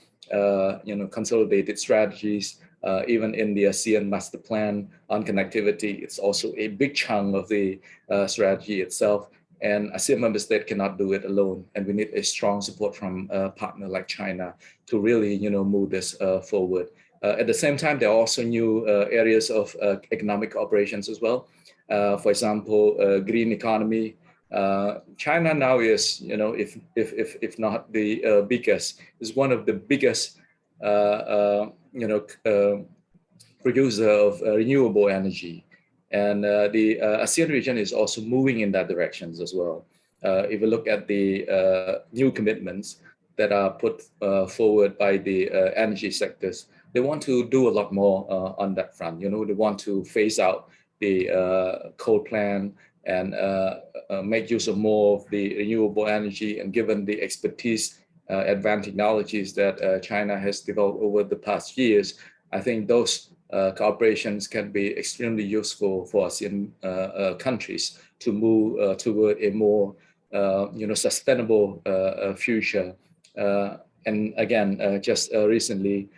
Speaker 1: consolidated strategies. Even in the ASEAN Master Plan on connectivity, it's also a big chunk of the strategy itself. And ASEAN member state cannot do it alone. And we need a strong support from a partner like China to really, move this forward. At the same time, there are also new areas of economic operations as well. For example, green economy. China now is, if not the biggest, is one of the biggest producer of renewable energy. And the ASEAN region is also moving in that directions as well. If you look at the new commitments that are put forward by the energy sectors, they want to do a lot more on that front. They want to phase out the coal plant and make use of more of the renewable energy. And given the expertise, advanced technologies that China has developed over the past years, I think those cooperations can be extremely useful for ASEAN countries to move toward a more, sustainable future And again, just recently,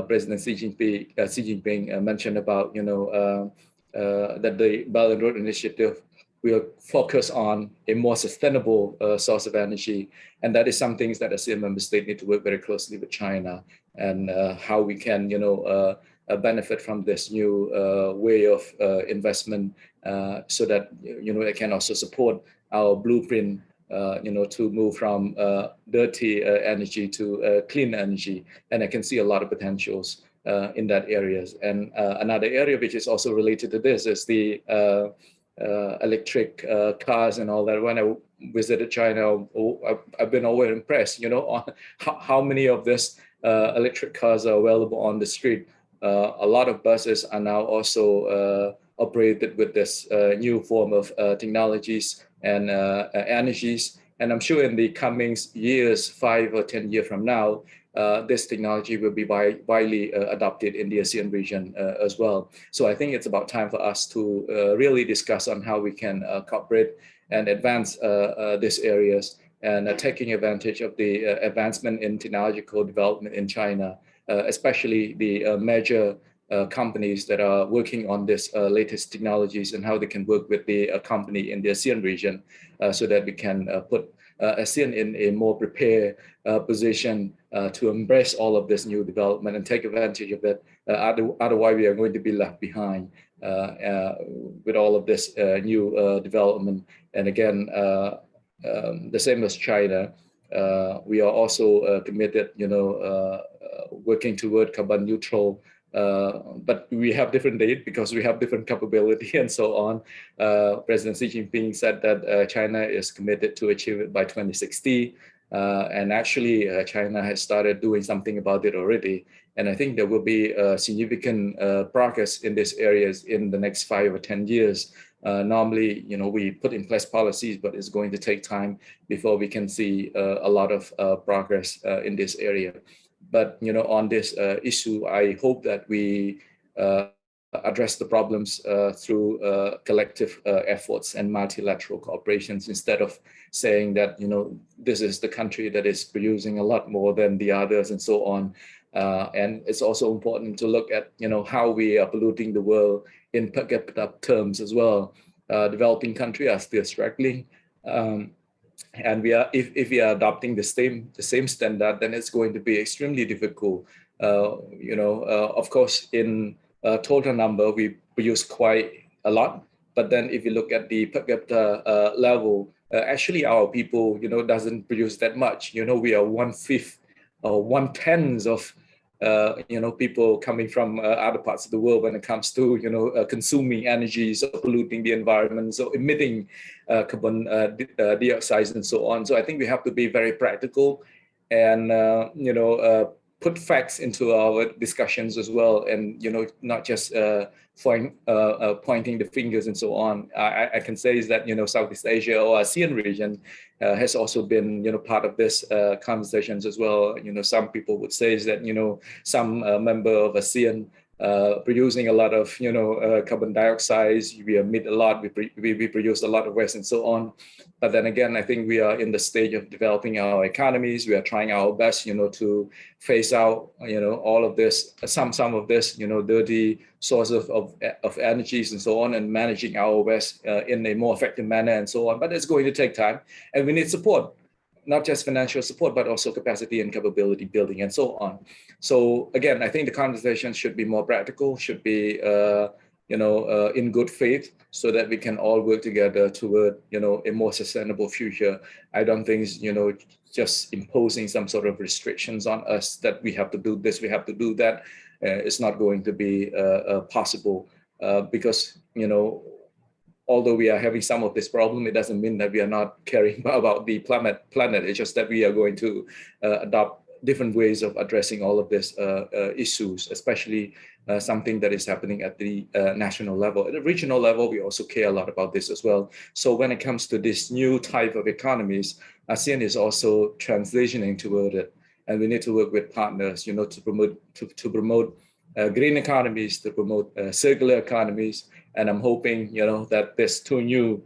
Speaker 1: President Xi Jinping mentioned about, that the Belt and Road Initiative will focus on a more sustainable source of energy. And that is some things that ASEAN member states need to work very closely with China, and how we can, benefit from this new way of investment, so that, it can also support our blueprint, to move from dirty energy to clean energy. And I can see a lot of potentials in that areas. And another area which is also related to this is the electric cars and all that. When I visited China, I've been always impressed, on how many of these electric cars are available on the street. A lot of buses are now also operated with this new form of technologies and energies. And I'm sure in the coming years, 5 or 10 years from now, this technology will be widely adopted in the ASEAN region as well. So I think it's about time for us to really discuss on how we can cooperate and advance these areas, and taking advantage of the advancement in technological development in China, especially the major companies that are working on this latest technologies, and how they can work with the company in the ASEAN region, so that we can put ASEAN in a more prepared position to embrace all of this new development and take advantage of it. Otherwise, we are going to be left behind with all of this new development. And again, the same as China, we are also committed, working toward carbon neutral. But we have different date because we have different capability and so on. President Xi Jinping said that China is committed to achieve it by 2060. And actually, China has started doing something about it already. And I think there will be significant progress in these areas in the next 5 or 10 years. Normally, we put in place policies, but it's going to take time before we can see a lot of progress in this area. But on this issue, I hope that we address the problems through collective efforts and multilateral cooperations, instead of saying that this is the country that is producing a lot more than the others and so on. And it's also important to look at how we are polluting the world in per capita terms as well. Developing countries are still struggling. And if we are adopting the same standard, then it's going to be extremely difficult. Of course, in total number, we produce quite a lot. But then if you look at the per capita level, actually our people, doesn't produce that much. We are 1/5 or 1/10 of people coming from other parts of the world when it comes to consuming energy, so polluting the environment, so emitting carbon dioxide and so on. So I think we have to be very practical and put facts into our discussions as well, and not just pointing the fingers and so on. I can say is that Southeast Asia or ASEAN region has also been part of this conversations as well. Some people would say is that some member of ASEAN producing a lot of carbon dioxide, we emit a lot, we produce a lot of waste and so on. But then again, I think we are in the stage of developing our economies. We are trying our best to phase out all of this, some of this dirty sources of energies and so on, and managing our waste in a more effective manner and so on. But it's going to take time, and we need support, not just financial support, but also capacity and capability building and so on. So again, I think the conversation should be more practical, should be in good faith, so that we can all work together toward a more sustainable future. I don't think just imposing some sort of restrictions on us that we have to do this, we have to do that. It's not going to be possible because although we are having some of this problem, it doesn't mean that we are not caring about the planet. It's just that we are going to adopt different ways of addressing all of these issues, especially something that is happening at the national level. At the regional level, we also care a lot about this as well. So when it comes to this new type of economies, ASEAN is also transitioning toward it. And we need to work with partners, to promote green economies, to promote circular economies. And I'm hoping, that these two new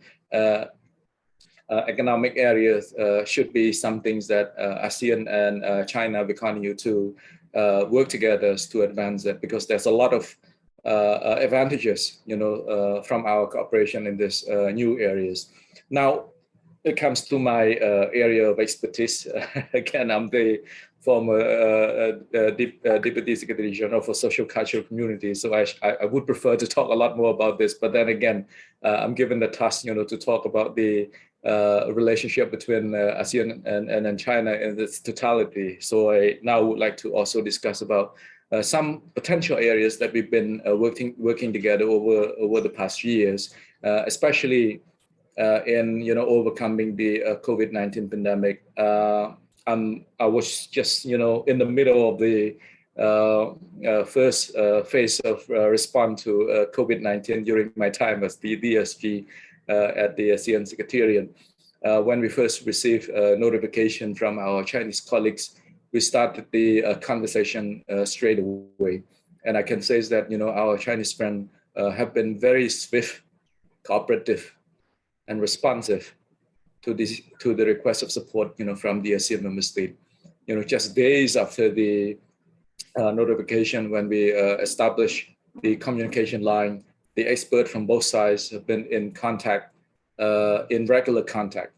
Speaker 1: economic areas should be some things that ASEAN and China will continue to work together to advance it, because there's a lot of advantages, from our cooperation in these new areas. Now, it comes to my area of expertise. Again, I'm the former Deputy Secretary General for Social Cultural Communities, so I would prefer to talk a lot more about this. But then again, I'm given the task, to talk about the relationship between ASEAN and China in its totality. So I now would like to also discuss about some potential areas that we've been working together over the past years, especially in overcoming the COVID-19 pandemic. I was just in the middle of the first phase of response to COVID-19 during my time as the DSG at the ASEAN Secretariat. When we first received notification from our Chinese colleagues, we started the conversation straight away. And I can say that our Chinese friends have been very swift, cooperative, and responsive to the request of support, from the ASEAN member state. Just days after the notification, when we established the communication line, the experts from both sides have been in contact, in regular contact,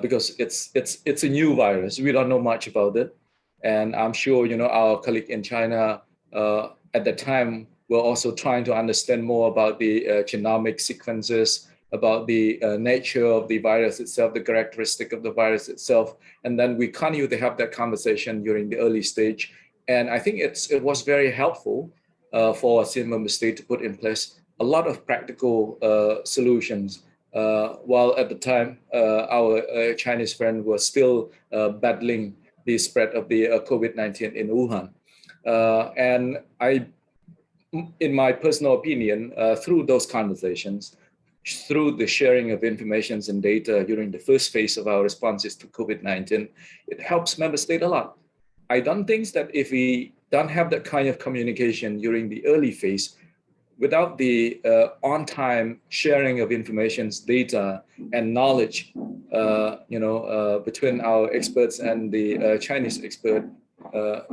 Speaker 1: because it's a new virus. We don't know much about it, and I'm sure our colleague in China at the time were also trying to understand more about the genomic sequences, about the nature of the virus itself, the characteristic of the virus itself. And then we continue to have that conversation during the early stage. And I think it was very helpful for ASEAN member state to put in place a lot of practical solutions. While at the time, our Chinese friend was still battling the spread of the COVID-19 in Wuhan. And in my personal opinion, through those conversations, through the sharing of information and data during the first phase of our responses to COVID-19, it helps member states a lot. I don't think that if we don't have that kind of communication during the early phase, without the on-time sharing of information, data, and knowledge, between our experts and the Chinese expert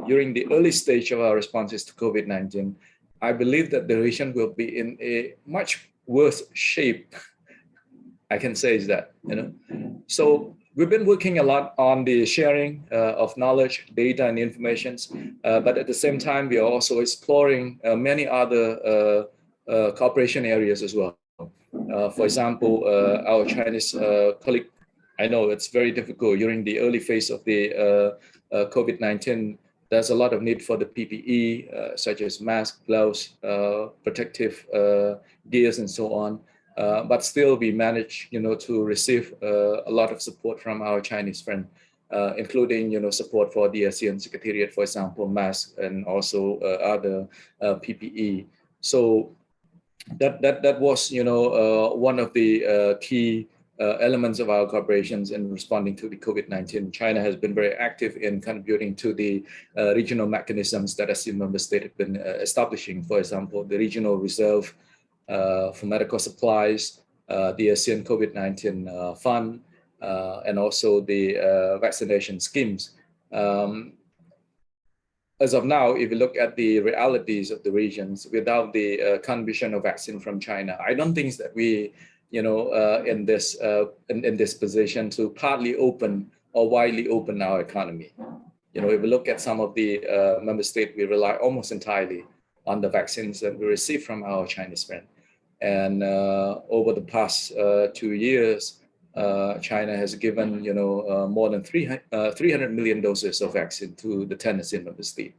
Speaker 1: during the early stage of our responses to COVID-19, I believe that the region will be in a much worse shape. I can say is that, So we've been working a lot on the sharing of knowledge, data, and information, but at the same time, we are also exploring many other cooperation areas as well. For example, our Chinese colleague, I know it's very difficult during the early phase of the COVID-19. There's a lot of need for the PPE, such as masks, gloves, protective gears, and so on. But still, we managed, to receive a lot of support from our Chinese friend, including, support for the ASEAN Secretariat, for example, masks, and also other PPE. So that was, one of the key elements of our cooperations in responding to the COVID-19. China has been very active in contributing to the regional mechanisms that ASEAN member states have been establishing. For example, the regional reserve for medical supplies, the ASEAN COVID-19 fund, and also the vaccination schemes. As of now, if you look at the realities of the regions, without the contribution of vaccine from China, I don't think that we in this position to partly open or widely open our economy. If we look at some of the member states, we rely almost entirely on the vaccines that we receive from our Chinese friend. And over the past 2 years, China has given more than 300 million doses of vaccine to the 10 ASEAN member states,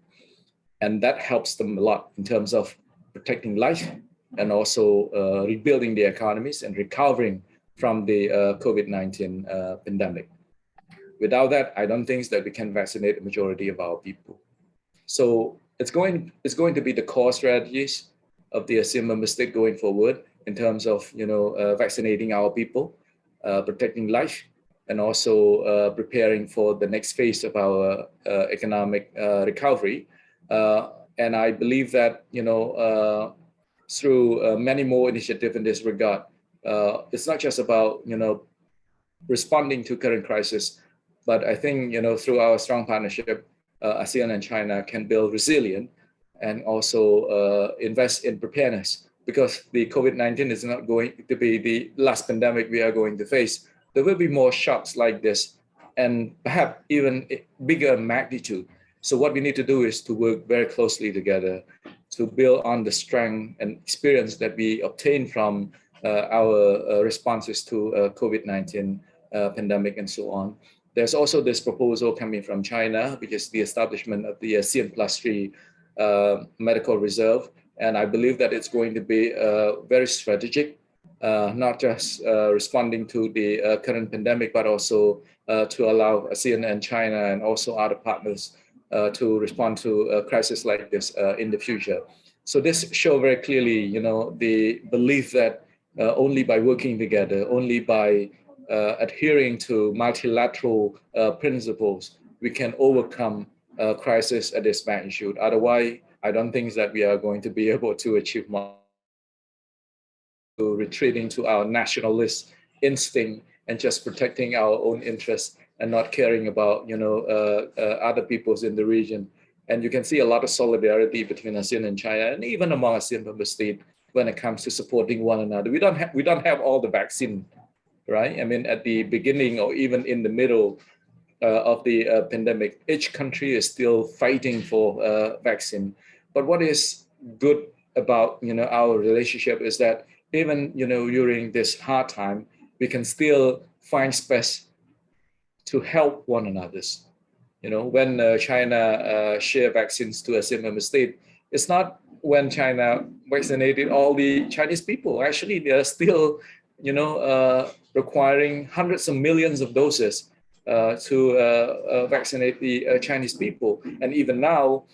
Speaker 1: and that helps them a lot in terms of protecting life and also rebuilding the economies and recovering from the COVID-19 pandemic. Without that, I don't think that we can vaccinate the majority of our people. So it's going to be the core strategies of the ASEAN member state going forward in terms of vaccinating our people, protecting life, and also preparing for the next phase of our economic recovery. And I believe that through many more initiatives in this regard, it's not just about responding to current crisis. But I think, through our strong partnership, ASEAN and China can build resilient and also invest in preparedness, because the COVID-19 is not going to be the last pandemic we are going to face. There will be more shocks like this, and perhaps even bigger magnitude. So what we need to do is to work very closely together to build on the strength and experience that we obtained from our responses to COVID-19 pandemic and so on. There's also this proposal coming from China, which is the establishment of the ASEAN+3 medical reserve. And I believe that it's going to be very strategic, not just responding to the current pandemic, but also to allow ASEAN and China and also other partners to respond to a crisis like this in the future. So this shows very clearly, the belief that only by working together, only by adhering to multilateral principles, we can overcome a crisis at this magnitude. Otherwise, I don't think that we are going to be able to achieve more. Retreating to our nationalist instinct and just protecting our own interests and not caring about, other peoples in the region. And you can see a lot of solidarity between ASEAN and China, and even among ASEAN member states when it comes to supporting one another. We don't have all the vaccine, right? I mean, at the beginning or even in the middle of the pandemic, each country is still fighting for vaccine. But what is good about our relationship is that even during this hard time, we can still find space to help one another. When China share vaccines to ASEAN member state, it's not when China vaccinated all the Chinese people. Actually, they are still, requiring hundreds of millions of doses to vaccinate the Chinese people. And even now,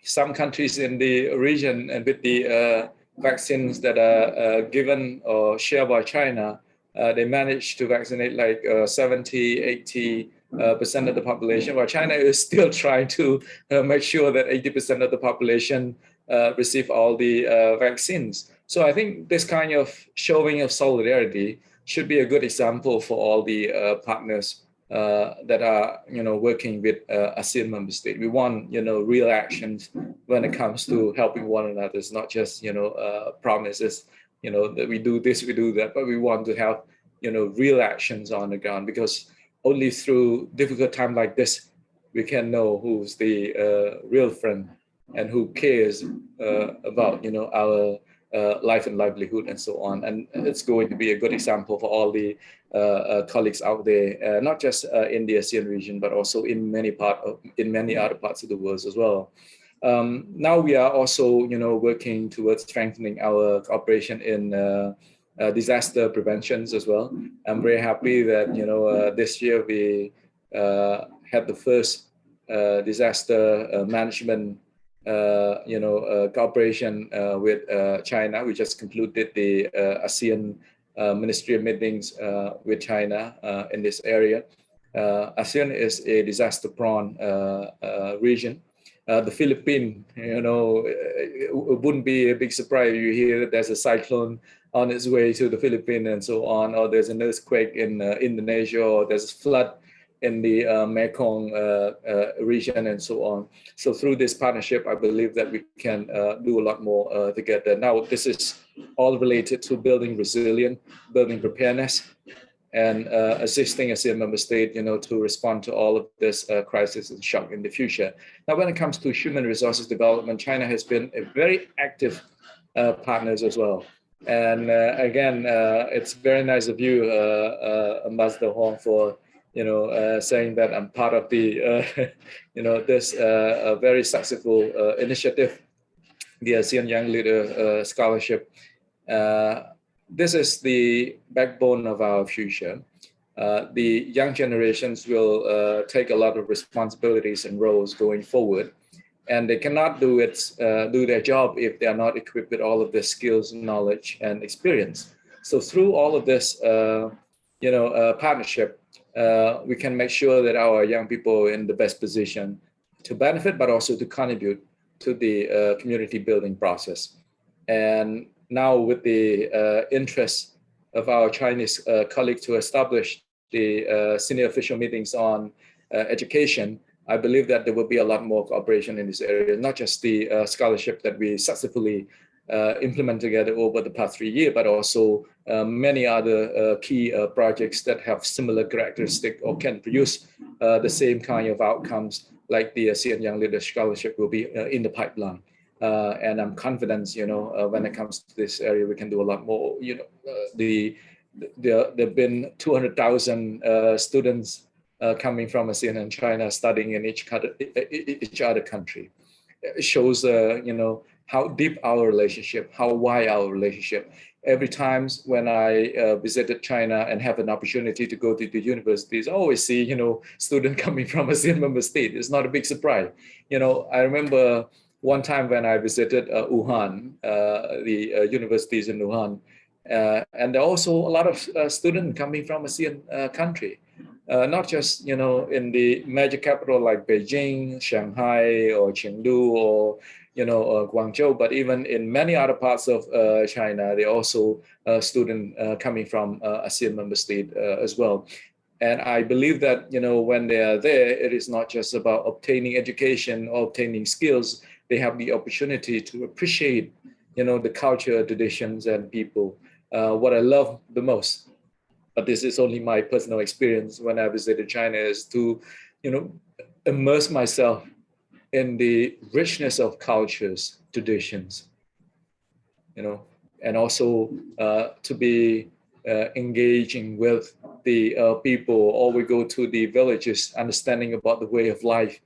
Speaker 1: some countries in the region and with the vaccines that are given or shared by China, they managed to vaccinate like 70, 80% of the population, while China is still trying to make sure that 80% of the population receive all the vaccines. So I think this kind of showing of solidarity should be a good example for all the partners that are working with ASEAN member state. We want real actions when it comes to helping one another. It's not just promises that we do this, we do that, but we want to have real actions on the ground, because only through difficult time like this we can know who's the real friend and who cares about our life and livelihood and so on. And it's going to be a good example for all the colleagues out there, not just in the ASEAN region, but also in many other parts of the world as well. Now we are also, working towards strengthening our cooperation in disaster preventions as well. I'm very happy that this year we had the first disaster management cooperation with China. We just concluded the ASEAN ministerial meetings with China in this area. ASEAN is a disaster-prone region. The Philippines, it wouldn't be a big surprise if you hear that there's a cyclone on its way to the Philippines and so on, or there's an earthquake in Indonesia, or there's a flood in the Mekong region and so on. So through this partnership, I believe that we can do a lot more together. Now, this is all related to building resilience, building preparedness, and assisting ASEAN member state, to respond to all of this crisis and shock in the future. Now, when it comes to human resources development, China has been a very active partner as well. And again, it's very nice of you, Ambassador Huang, for saying that I'm part of the, this very successful initiative, the ASEAN Young Leader Scholarship. This is the backbone of our future. The young generations will take a lot of responsibilities and roles going forward, and they cannot do their job if they are not equipped with all of the skills, knowledge, and experience. So through all of this, partnership, we can make sure that our young people are in the best position to benefit, but also to contribute to the community building process. And now with the interest of our Chinese colleague to establish the senior official meetings on education, I believe that there will be a lot more cooperation in this area, not just the scholarship that we successfully implement together over the past 3 years, but also many other key projects that have similar characteristics or can produce the same kind of outcomes, like the ASEAN Young Leaders Scholarship will be in the pipeline. And I'm confident, when it comes to this area, we can do a lot more. There have been 200,000 students coming from ASEAN and China studying in each other country. It shows, how deep our relationship, how wide our relationship. Every time when I visited China and have an opportunity to go to the universities, I always see, students coming from ASEAN member state. It's not a big surprise. I remember one time when I visited Wuhan, the universities in Wuhan, and there are also a lot of students coming from ASEAN country. Not just in the major capital like Beijing, Shanghai, or Chengdu, or Guangzhou, but even in many other parts of China, there are also students coming from ASEAN member state as well. And I believe that when they are there, it is not just about obtaining education or obtaining skills. They have the opportunity to appreciate the culture, traditions, and people. What I love the most, but this is only my personal experience when I visited China, is to, immerse myself in the richness of cultures, traditions, and also to be engaging with the people, or we go to the villages, understanding about the way of life.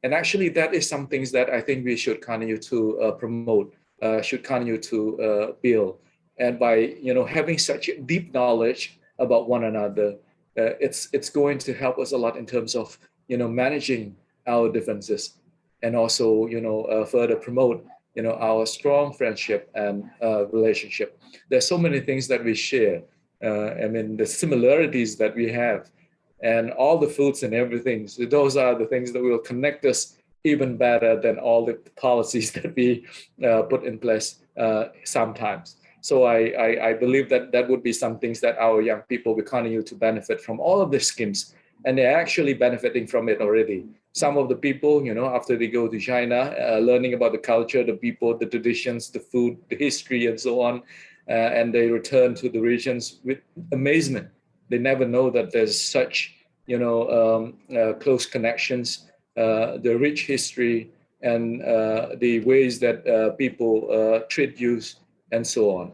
Speaker 1: And actually, that is some things that I think we should continue to promote, should continue to build. And by having such deep knowledge about one another, it's going to help us a lot in terms of managing our differences, and also further promote our strong friendship and relationship. There's so many things that we share. The similarities that we have, and all the foods and everything. So those are the things that will connect us even better than all the policies that we put in place sometimes. So I believe that would be some things that our young people will continue to benefit from all of these schemes, and they're actually benefiting from it already. Some of the people, after they go to China, learning about the culture, the people, the traditions, the food, the history, and so on, and they return to the regions with amazement. They never know that there's such, close connections, the rich history, and the ways that people treat you, and so on.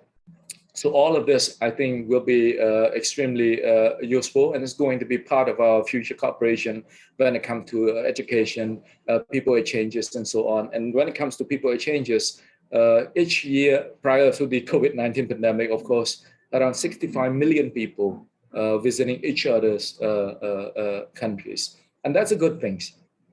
Speaker 1: So all of this, I think, will be extremely useful, and it's going to be part of our future cooperation when it comes to education, people exchanges, and so on. And when it comes to people exchanges, each year prior to the COVID-19 pandemic, of course, around 65 million people visiting each other's countries. And that's a good thing.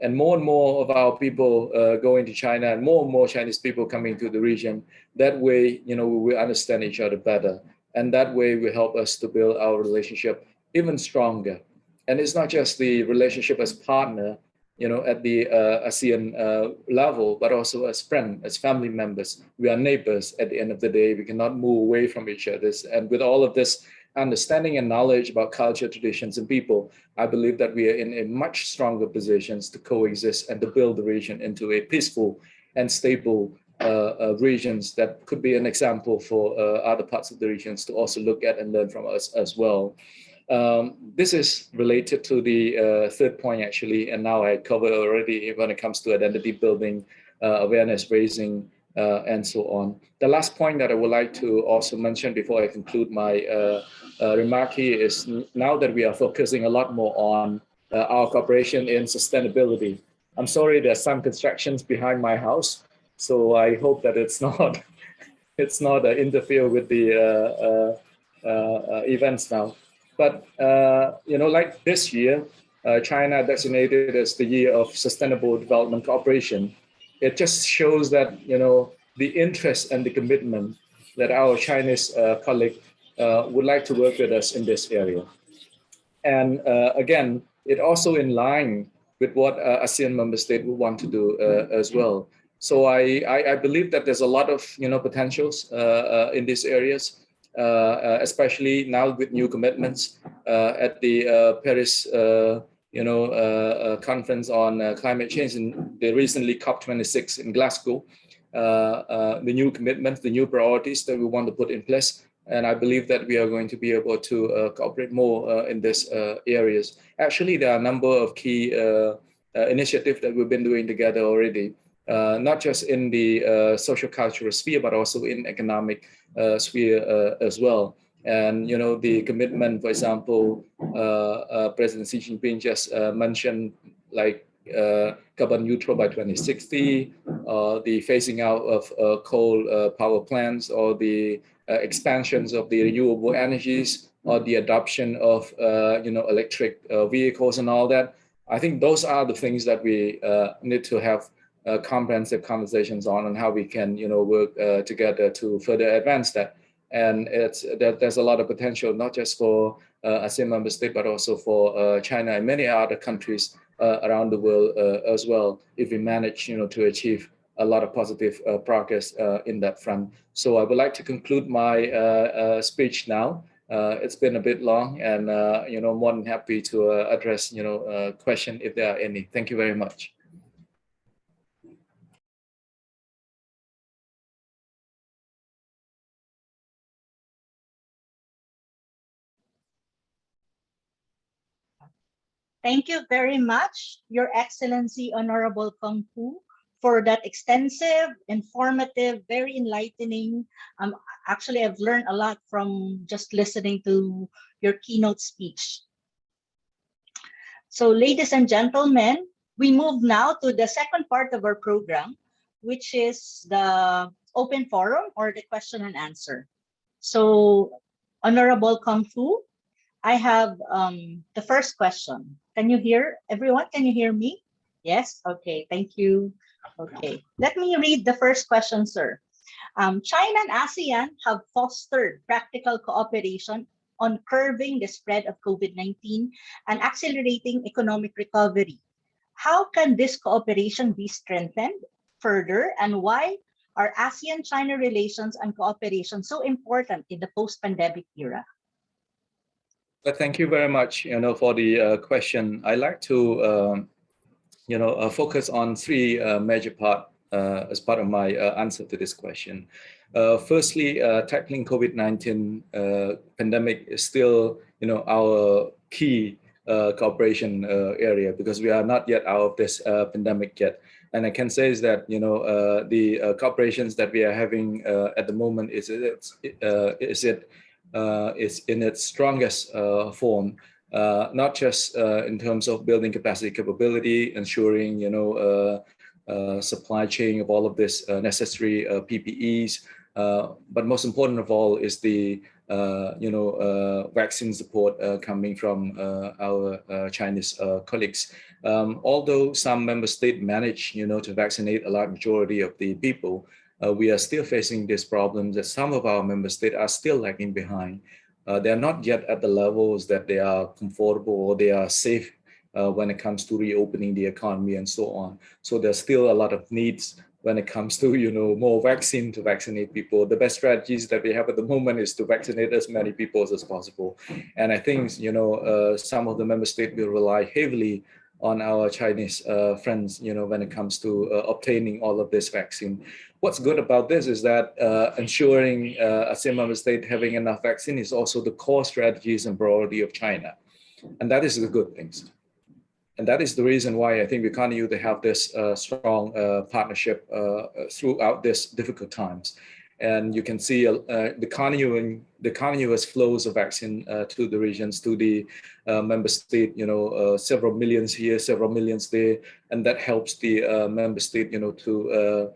Speaker 1: And more of our people going to China, and more Chinese people coming to the region. That way, we will understand each other better. And that way will help us to build our relationship even stronger. And it's not just the relationship as partner, at the ASEAN level, but also as friends, as family members. We are neighbors at the end of the day. We cannot move away from each other. And with all of this understanding and knowledge about culture, traditions, and people, I believe that we are in a much stronger positions to coexist and to build the region into a peaceful and stable regions that could be an example for other parts of the regions to also look at and learn from us as well. This is related to the third point, actually, and now I covered already when it comes to identity building, awareness raising, and so on. The last point that I would like to also mention before I conclude my remark here is, now that we are focusing a lot more on our cooperation in sustainability. I'm sorry, there's some constructions behind my house, so I hope that it's not interfere with the events now. But like this year, China designated as the year of sustainable development cooperation. It just shows that the interest and the commitment that our Chinese colleague would like to work with us in this area. And again, it also in line with what ASEAN member state would want to do as well. So I believe that there's a lot of potentials in these areas. especially now with new commitments at the Paris conference on climate change in the recently COP26 in Glasgow. The new commitments, the new priorities that we want to put in place. And I believe that we are going to be able to cooperate more in these areas. Actually, there are a number of key initiatives that we've been doing together already, not just in the social cultural sphere, but also in economic sphere as well. And the commitment, for example, President Xi Jinping just mentioned, like carbon neutral by 2060, the phasing out of coal power plants, or the expansions of the renewable energies, or the adoption of electric vehicles and all that. I think those are the things that we need to have comprehensive conversations on, and how we can work together to further advance that. And there's a lot of potential, not just for ASEAN member state, but also for China and many other countries around the world as well, if we manage to achieve a lot of positive progress in that front. So I would like to conclude my speech now. It's been a bit long, and I'm more than happy to address question if there are any. Thank you very much.
Speaker 3: Thank you very much, Your Excellency, Honorable Kung Fu, for that extensive, informative, very enlightening. Actually, I've learned a lot from just listening to your keynote speech. So, ladies and gentlemen, we move now to the second part of our program, which is the open forum, or the question and answer. So, Honorable Kung Fu, I have the first question. Can you hear everyone? Can you hear me? Yes? Okay, thank you. Okay, let me read the first question, sir. China and ASEAN have fostered practical cooperation on curbing the spread of COVID-19 and accelerating economic recovery. How can this cooperation be strengthened further, and why are ASEAN-China relations and cooperation so important in the post-pandemic era?
Speaker 1: But thank you very much, for the question. I like to, focus on three major parts as part of my answer to this question. Firstly, tackling COVID-19 pandemic is still, our key cooperation area, because we are not yet out of this pandemic yet. And I can say is that, the cooperations that we are having at the moment is in its strongest form, not just in terms of building capacity capability, ensuring supply chain of all of this necessary PPEs, but most important of all is the vaccine support coming from our Chinese colleagues. Although some member states manage to vaccinate a large majority of the people, we are still facing this problem that some of our member states are still lagging behind. They are not yet at the levels that they are comfortable or they are safe when it comes to reopening the economy and so on. So there's still a lot of needs when it comes to more vaccine to vaccinate people. The best strategies that we have at the moment is to vaccinate as many people as possible. And I think some of the member states will rely heavily on our Chinese friends, when it comes to obtaining all of this vaccine. What's good about this is that ensuring ASEAN member state having enough vaccine is also the core strategies and priority of China. And that is the good things. And that is the reason why I think we continue to have this strong partnership throughout these difficult times. And you can see the continuous flows of vaccine to the regions, to the member state, several millions here, several millions there, and that helps the member state, to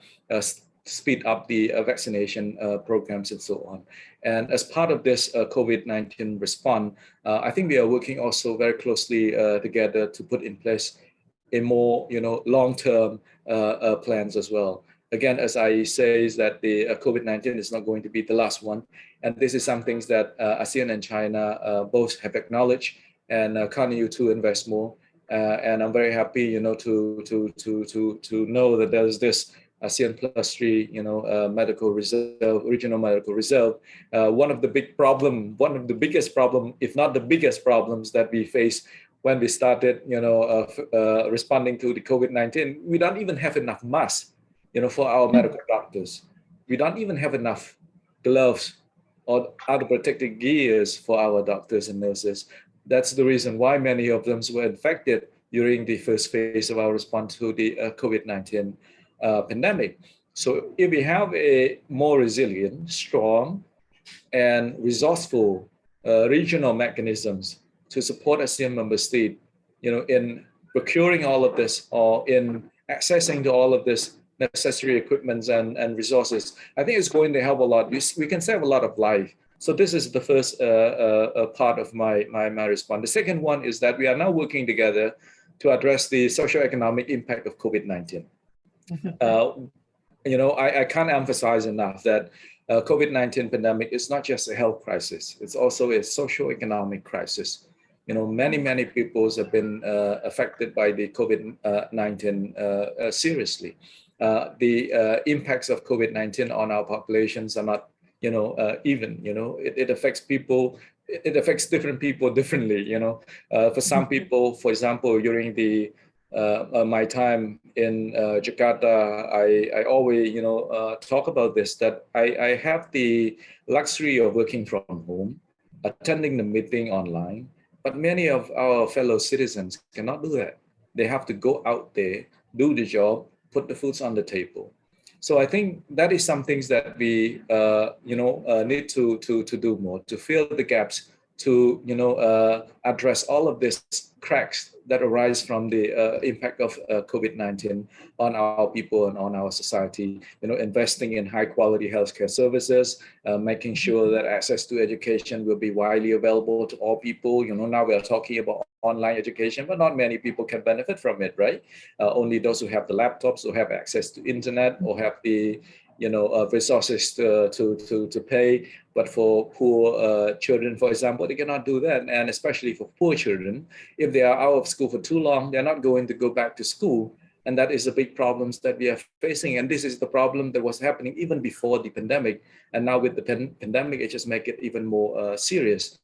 Speaker 1: speed up the vaccination programs and so on. And as part of this COVID-19 response, I think we are working also very closely together to put in place a more, long-term plans as well. Again, as I say, is that the COVID-19 is not going to be the last one. And this is some things that ASEAN and China both have acknowledged and continue to invest more. And I'm very happy, to know that there's this ASEAN +3, medical reserve, regional medical reserve. One of the biggest problem, if not the biggest problems that we face when we started, responding to the COVID-19, we don't even have enough masks, for our medical doctors. We don't even have enough gloves or other protective gears for our doctors and nurses. That's the reason why many of them were infected during the first phase of our response to the COVID-19 pandemic. So if we have a more resilient, strong, and resourceful regional mechanisms to support ASEAN member state, in procuring all of this or in accessing to all of this necessary equipments and resources, I think it's going to help a lot. We can save a lot of life. So this is the first part of my response. The second one is that we are now working together to address the socioeconomic impact of COVID-19. I can't emphasize enough that COVID-19 pandemic is not just a health crisis; it's also a socioeconomic crisis. Many people have been affected by the COVID-19 seriously. The impacts of COVID-19 on our populations are not, even. It affects people. It affects different people differently. For some people, for example, during the my time in Jakarta, I always, talk about this, that I have the luxury of working from home, attending the meeting online, but many of our fellow citizens cannot do that. They have to go out there, do the job, put the foods on the table. So I think that is some things that we, need to do more, to fill the gaps, to address all of these cracks that arise from the impact of COVID-19 on our people and on our society. Investing in high quality healthcare services, making sure that access to education will be widely available to all people. Now we are talking about online education, but not many people can benefit from it, right? Only those who have the laptops, who have access to internet, or have the resources to pay. But for poor children, for example, they cannot do that. And especially for poor children, if they are out of school for too long, they're not going to go back to school. And that is a big problem that we are facing. And this is the problem that was happening even before the pandemic. And now with the pandemic, it just makes it even more serious.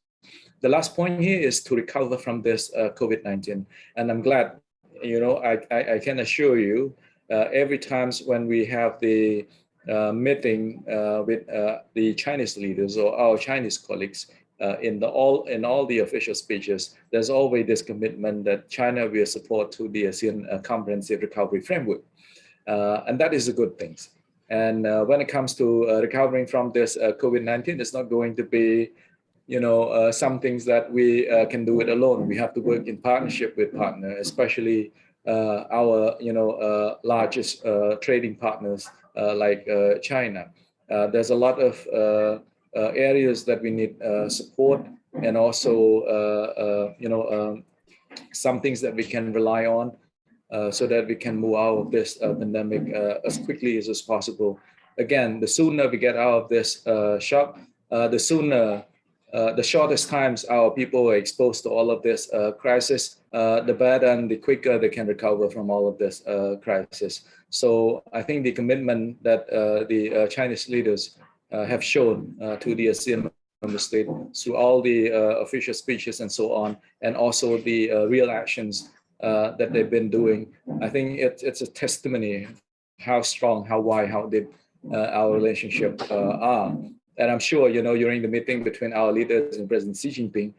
Speaker 1: The last point here is to recover from this COVID-19. And I'm glad, I can assure you, every times when we have the meeting with the Chinese leaders or our Chinese colleagues, in all the official speeches, there's always this commitment that China will support to the ASEAN Comprehensive Recovery Framework, and that is a good thing. And when it comes to recovering from this COVID-19, it's not going to be, some things that we can do it alone. We have to work in partnership with partners, especially our largest trading partners like China. There's a lot of areas that we need support, and also some things that we can rely on so that we can move out of this pandemic as quickly as possible. Again, the sooner we get out of this shock, the sooner, the shortest times our people are exposed to all of this crisis, the better and the quicker they can recover from all of this crisis. So I think the commitment that the Chinese leaders have shown to the ASEAN member state through all the official speeches and so on, and also the real actions that they've been doing, I think it's a testimony how strong, how wide, how deep our relationship are. And I'm sure, during the meeting between our leaders and President Xi Jinping,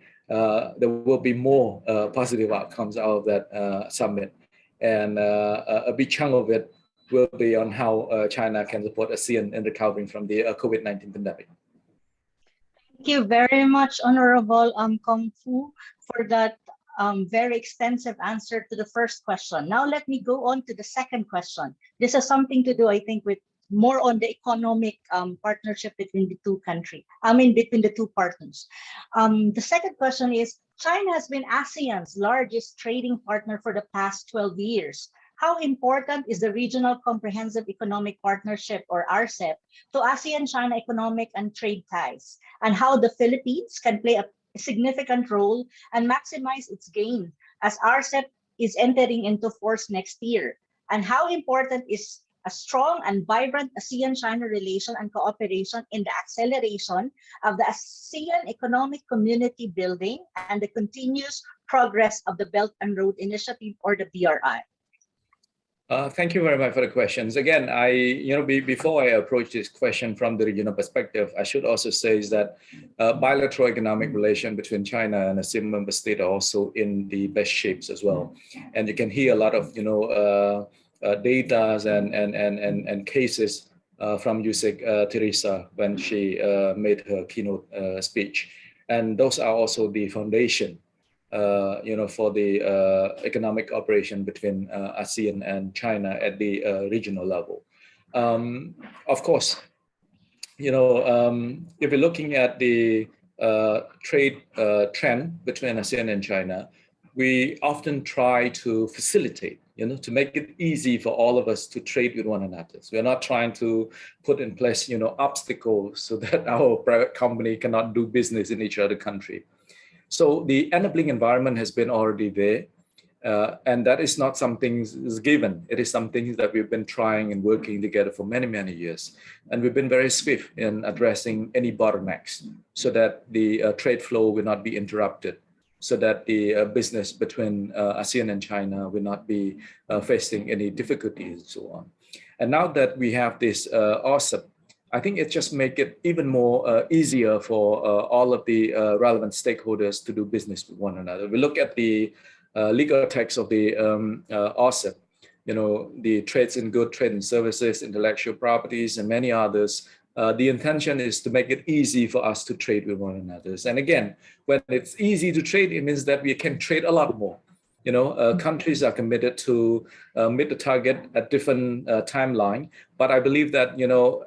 Speaker 1: there will be more positive outcomes out of that summit. And a big chunk of it will be on how China can support ASEAN in recovering from the COVID-19 pandemic.
Speaker 3: Thank you very much, Honorable Kung Fu, for that very extensive answer to the first question. Now let me go on to the second question. This has something to do, I think, with more on the economic partnership between the two countries. Between the two partners. The second question is, China has been ASEAN's largest trading partner for the past 12 years. How important is the Regional Comprehensive Economic Partnership, or RCEP, to ASEAN-China economic and trade ties, and how the Philippines can play a significant role and maximize its gain as RCEP is entering into force next year? And how important is a strong and vibrant ASEAN-China relation and cooperation in the acceleration of the ASEAN economic community building and the continuous progress of the Belt and Road Initiative, or the BRI?
Speaker 1: Thank you very much for the questions. Again, before I approach this question from the regional perspective, I should also say is that bilateral economic relation between China and ASEAN member state are also in the best shapes as well. And you can hear a lot of, data and cases from Usec Theresa when she made her keynote speech. And those are also the foundation for the economic operation between ASEAN and China at the regional level. Of course, if you're looking at the trade trend between ASEAN and China, we often try to facilitate, to make it easy for all of us to trade with one another. So we're not trying to put in place, obstacles so that our private company cannot do business in each other country. So the enabling environment has been already there, and that is not something is given. It is something that we've been trying and working together for many, many years. And we've been very swift in addressing any bottlenecks so that the trade flow will not be interrupted, so that the business between ASEAN and China will not be facing any difficulties and so on. And now that we have this ASEP, I think it just makes it even more easier for all of the relevant stakeholders to do business with one another. We look at the legal text of the ASEP, the trades in goods, trade in services, intellectual properties, and many others. The intention is to make it easy for us to trade with one another. And again, when it's easy to trade, it means that we can trade a lot more. Countries are committed to meet the target at different timeline, but I believe that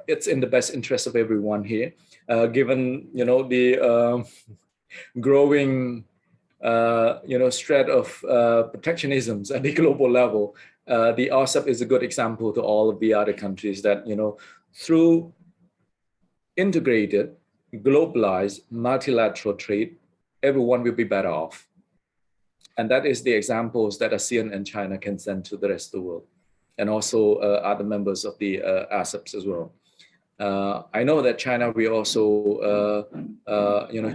Speaker 1: it's in the best interest of everyone here, given the growing threat of protectionisms at the global level. The ASEP is a good example to all of the other countries that through integrated, globalized, multilateral trade, everyone will be better off. And that is the examples that ASEAN and China can send to the rest of the world, and also other members of the ASEPs as well. I know that China will also,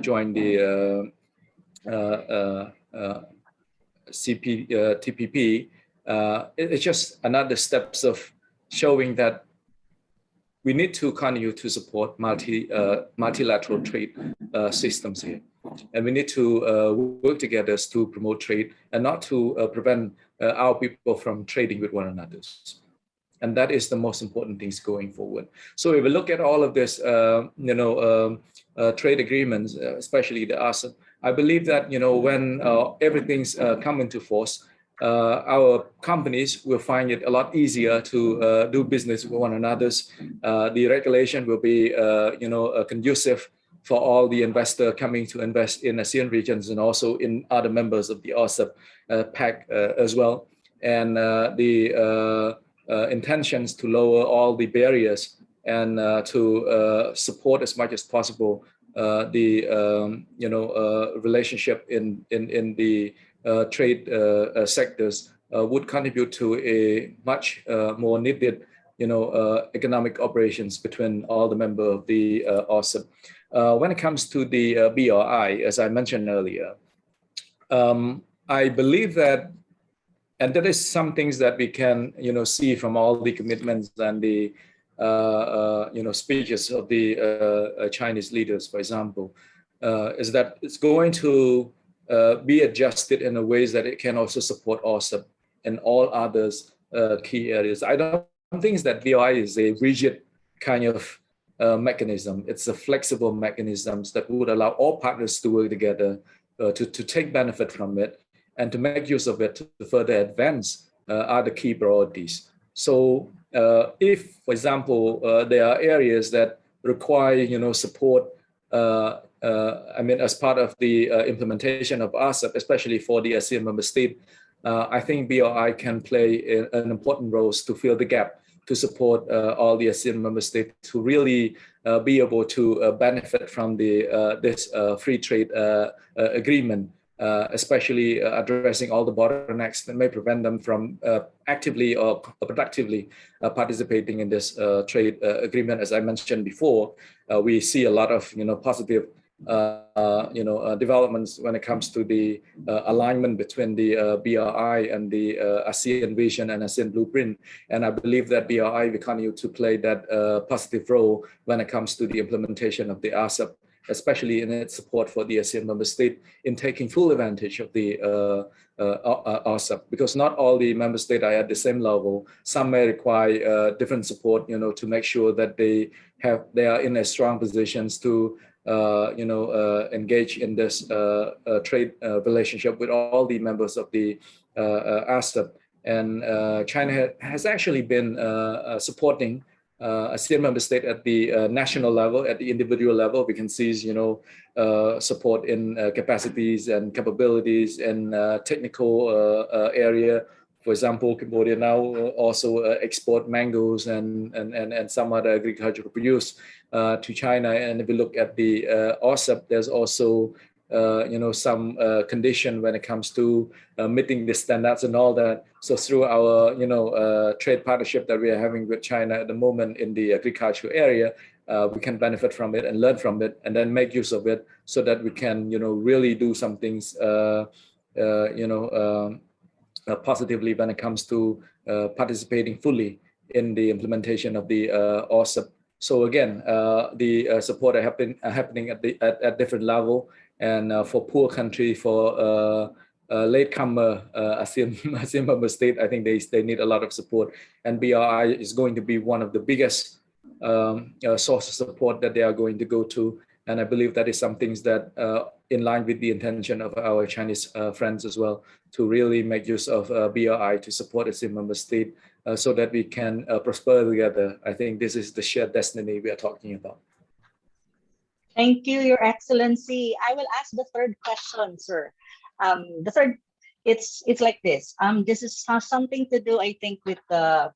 Speaker 1: join the TPP. It's just another steps of showing that we need to continue to support multilateral trade systems here. And we need to work together to promote trade and not to prevent our people from trading with one another. And that is the most important things going forward. So if we look at all of this, trade agreements, especially the ASEAN, I believe that, when everything's come into force, our companies will find it a lot easier to do business with one another. The regulation will be, conducive for all the investors coming to invest in ASEAN regions and also in other members of the ASEP pack as well. And the intentions to lower all the barriers and to support as much as possible the relationship in the trade sectors would contribute to a much more needed economic operations between all the members of the ASEP. When it comes to the BRI, as I mentioned earlier, I believe that, and that is some things that we can see from all the commitments and the speeches of the Chinese leaders, for example, is that it's going to be adjusted in a ways that it can also support ASEP and all others key areas. I don't think that BRI is a rigid kind of mechanism. It's a flexible mechanism that would allow all partners to work together to take benefit from it and to make use of it to further advance other key priorities. So if, for example, there are areas that require support, as part of the implementation of ASEP, especially for the ASEAN member state, I think BRI can play an important role to fill the gap to support all the ASEAN member states to really be able to benefit from this free trade agreement especially addressing all the bottlenecks that may prevent them from actively or productively participating in this trade agreement. As I mentioned before, we see a lot of positive developments when it comes to the alignment between the BRI and the ASEAN vision and ASEAN blueprint. And I believe that BRI will continue to play that positive role when it comes to the implementation of the RCEP, especially in its support for the ASEAN member state in taking full advantage of the RCEP, because not all the member states are at the same level. Some may require different support, to make sure that they are in a strong positions to engage in this trade relationship with all the members of the RCEP. And China has actually been supporting ASEAN member state at the national level, at the individual level. We can see, support in capacities and capabilities and technical area. For example, Cambodia now also export mangoes and some other agricultural produce to China. And if we look at the RCEP, there's also some condition when it comes to meeting the standards and all that. So through our trade partnership that we are having with China at the moment in the agricultural area, we can benefit from it and learn from it and then make use of it so that we can really do some things positively when it comes to participating fully in the implementation of the RCEP. So again, the support are happening at different level, and for poor country, for latecomer ASEAN member state, I think they need a lot of support, and BRI is going to be one of the biggest source of support that they are going to go to. And I believe that is some things that in line with the intention of our Chinese friends as well, to really make use of BRI to support ASEAN member state so that we can prosper together. I think this is the shared destiny we are talking about.
Speaker 3: Thank you, Your Excellency. I will ask the third question, sir. The third, it's like this. This is something to do, I think, with the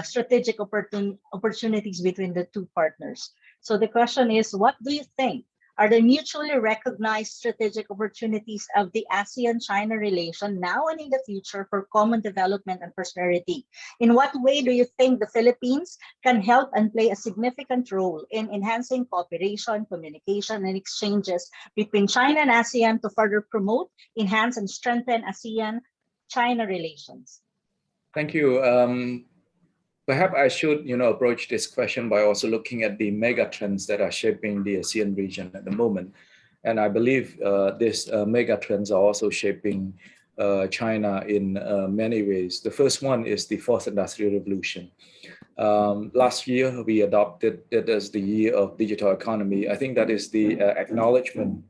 Speaker 3: strategic opportunities between the two partners. So the question is, what do you think are the mutually recognized strategic opportunities of the ASEAN-China relation now and in the future for common development and prosperity? In what way do you think the Philippines can help and play a significant role in enhancing cooperation, communication, and exchanges between China and ASEAN to further promote, enhance, and strengthen ASEAN-China relations?
Speaker 1: Thank you. Perhaps I should, approach this question by also looking at the mega trends that are shaping the ASEAN region at the moment. And I believe these mega trends are also shaping China in many ways. The first one is the fourth industrial revolution. Last year, we adopted it as the year of digital economy. I think that is the acknowledgement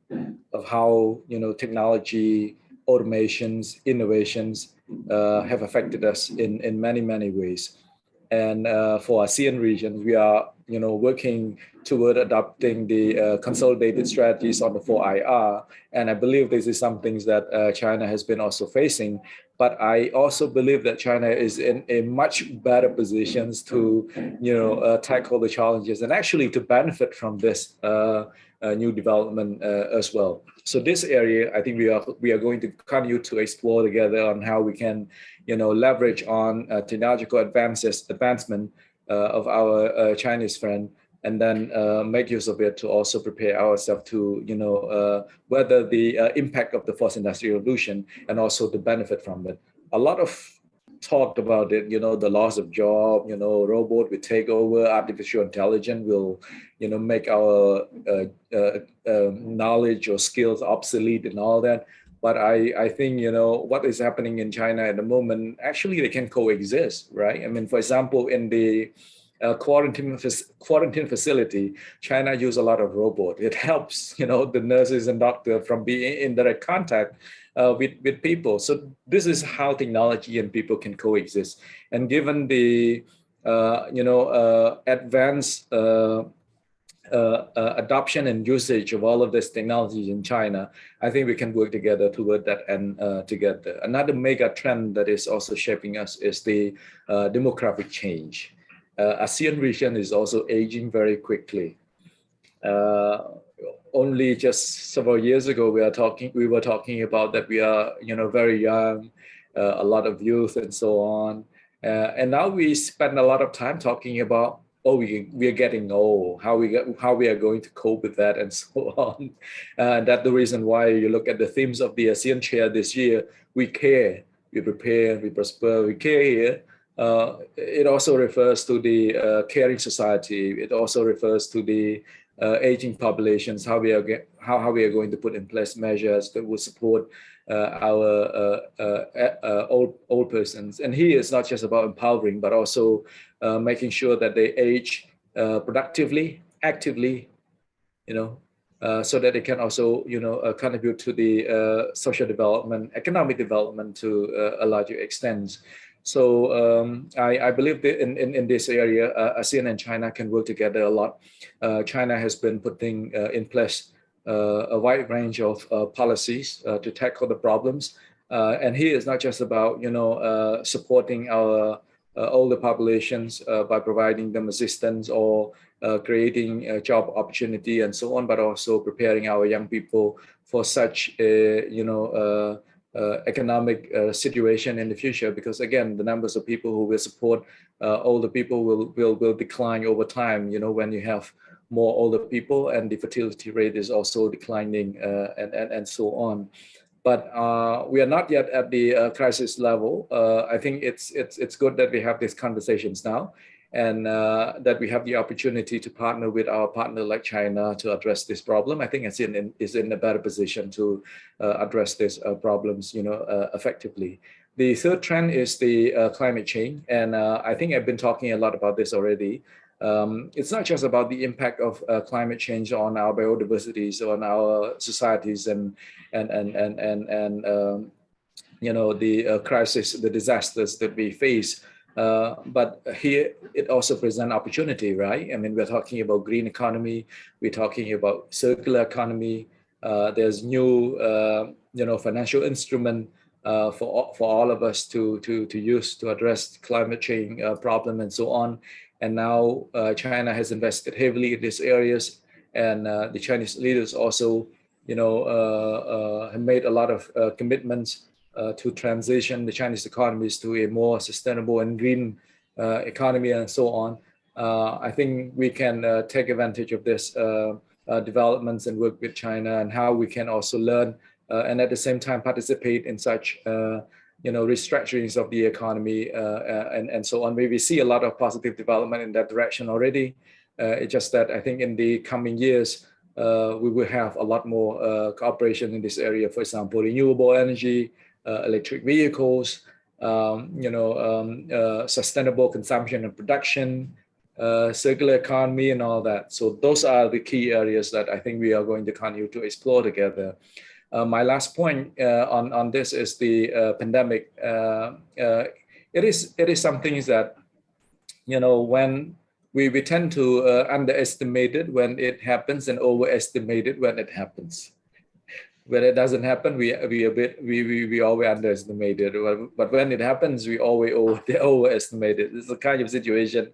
Speaker 1: of how, technology, automations, innovations have affected us in many, many ways. And for ASEAN region, we are, working toward adopting the consolidated strategies on the 4IR. And I believe this is some things that China has been also facing. But I also believe that China is in a much better position to, tackle the challenges and actually to benefit from this new development as well. So this area, I think we are going to continue to explore together on how we can, leverage on technological advancement of our Chinese friend, and then make use of it to also prepare ourselves to, weather the impact of the fourth industrial revolution and also to benefit from it. A lot of talk about it, the loss of job, robot will take over, artificial intelligence will, make our knowledge or skills obsolete and all that. But I think, what is happening in China at the moment, actually they can coexist, right? I mean, for example, in the quarantine facility, China use a lot of robot. It helps, the nurses and doctors from being in direct contact with people. So this is how technology and people can coexist. And given the, advanced adoption and usage of all of this technology in China, I think we can work together toward that and together. Another mega trend that is also shaping us is the demographic change. ASEAN region is also aging very quickly. only just several years ago we were talking about that we are very young, a lot of youth and so on, and now we spend a lot of time talking about, oh, we are getting old, how we are going to cope with that and so on. That's the reason why you look at the themes of the ASEAN Chair this year. We care, we prepare, we prosper, we care here. It also refers to the caring society. It also refers to the aging populations, how we are going to put in place measures that will support our old persons. And here it's not just about empowering, but also making sure that they age productively, actively, so that they can also contribute to the social development, economic development to a larger extent. So I believe that in this area, ASEAN and China can work together a lot. China has been putting in place a wide range of policies to tackle the problems. And here it's not just about supporting our older populations by providing them assistance or creating a job opportunity and so on, but also preparing our young people for such a economic situation in the future, because again, the numbers of people who will support older people will decline over time, when you have more older people, and the fertility rate is also declining, and so on. But we are not yet at the crisis level. I think it's good that we have these conversations now, and that we have the opportunity to partner with our partner like China to address this problem. I think ASEAN is in a better position to address these problems, effectively. The third trend is the climate change, and I think I've been talking a lot about this already. It's not just about the impact of climate change on our biodiversities, on our societies, and the crisis, the disasters that we face. But here it also presents opportunity, right? I mean, we're talking about green economy, we're talking about circular economy. There's new, financial instrument for all of us to use to address climate change problem and so on. And now China has invested heavily in these areas, and the Chinese leaders also, have made a lot of commitments to transition the Chinese economies to a more sustainable and green economy and so on. I think we can take advantage of this developments and work with China, and how we can also learn and at the same time participate in such restructurings of the economy and so on. We see a lot of positive development in that direction already. It's just that I think in the coming years, we will have a lot more cooperation in this area. For example, renewable energy, electric vehicles, sustainable consumption and production, circular economy, and all that. So those are the key areas that I think we are going to continue to explore together. My last point on this is the pandemic. It is something that, when we tend to underestimate it when it happens and overestimate it when it happens. When it doesn't happen, we always underestimate it. But when it happens, we always overestimate it. It's the kind of situation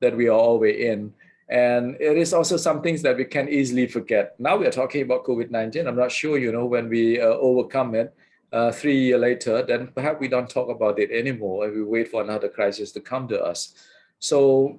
Speaker 1: that we are always in. And it is also some things that we can easily forget. Now we are talking about COVID-19. I'm not sure, when we overcome it 3 years later, then perhaps we don't talk about it anymore, and we wait for another crisis to come to us. So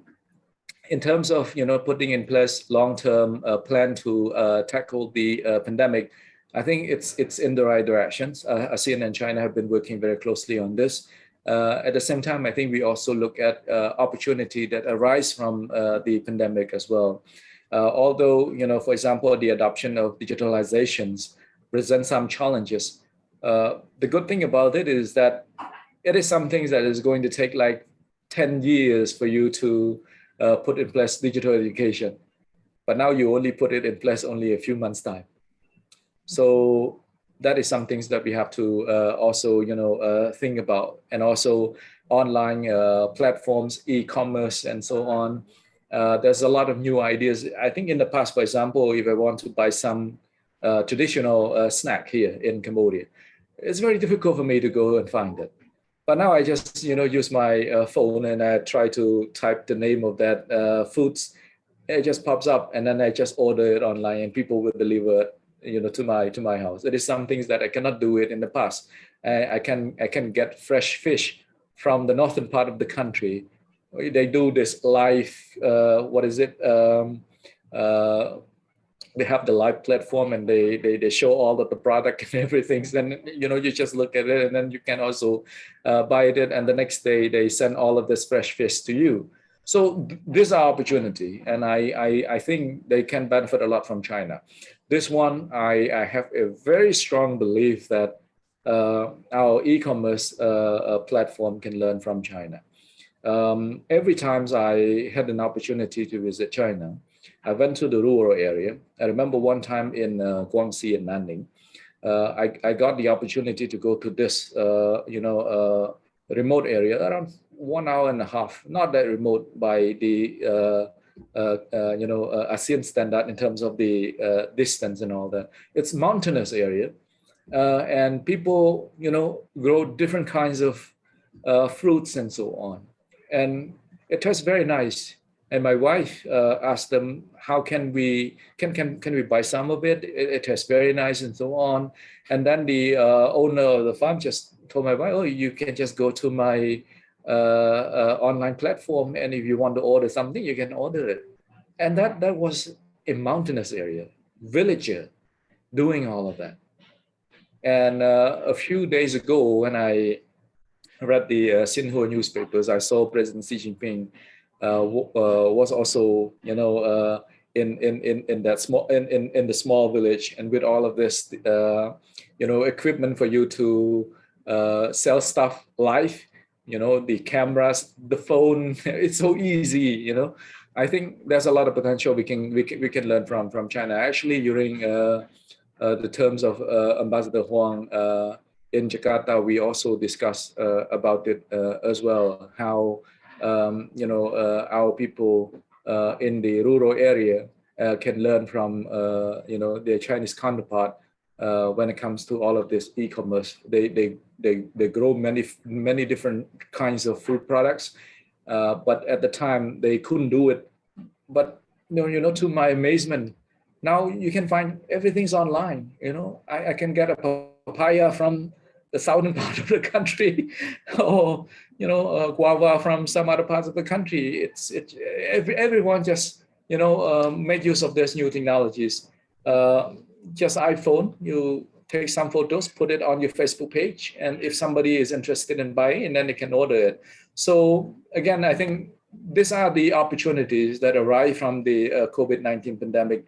Speaker 1: in terms of, putting in place long-term plan to tackle the pandemic, I think it's in the right directions. ASEAN and China have been working very closely on this. At the same time, I think we also look at opportunity that arise from the pandemic as well. Although, for example, the adoption of digitalizations presents some challenges. The good thing about it is that it is something that is going to take like 10 years for you to put in place digital education. But now you only put it in place only a few months' time. So that is some things that we have to also, think about. And also online platforms, e-commerce, and so on. There's a lot of new ideas. I think in the past, for example, if I want to buy some traditional snack here in Cambodia, it's very difficult for me to go and find it. But now I just, use my phone and I try to type the name of that foods, it just pops up, and then I just order it online, and people will deliver, to my house. It is some things that I cannot do it in the past. I can get fresh fish from the northern part of the country. They do this live, what is it? They have the live platform, and they show all of the product and everything. Then you just look at it, and then you can also buy it, and the next day they send all of this fresh fish to you. So this is our opportunity, and I think they can benefit a lot from China. This one, I have a very strong belief that our e-commerce platform can learn from China. Every time I had an opportunity to visit China, I went to the rural area. I remember one time in Guangxi and Nanning, I got the opportunity to go to this, remote area, around 1 hour and a half, not that remote by the ASEAN standard in terms of the distance and all that. It's mountainous area, and people, grow different kinds of fruits and so on, and it tastes very nice. And my wife asked them, how can we buy some of it? It tastes very nice and so on. And then the owner of the farm just told my wife, oh, you can just go to my online platform, and if you want to order something, you can order it. And that was a mountainous area, villager doing all of that. And a few days ago, when I read the Xinhua newspapers, I saw President Xi Jinping was also, in that small in the small village, and with all of this, equipment for you to sell stuff live, the cameras, the phone. It's so easy, I think there's a lot of potential we can learn from China. Actually, during the terms of Ambassador Huang in Jakarta, we also discussed about it as well, how our people in the rural area can learn from their Chinese counterpart when it comes to all of this e-commerce. They grow many different kinds of food products, but at the time they couldn't do it. But to my amazement, now you can find everything's online. I can get a papaya from the southern part of the country, or guava from some other parts of the country. Everyone just make use of these new technologies. Just iPhone, you take some photos, put it on your Facebook page, and if somebody is interested in buying, and then they can order it. So again, I think these are the opportunities that arise from the COVID-19 pandemic,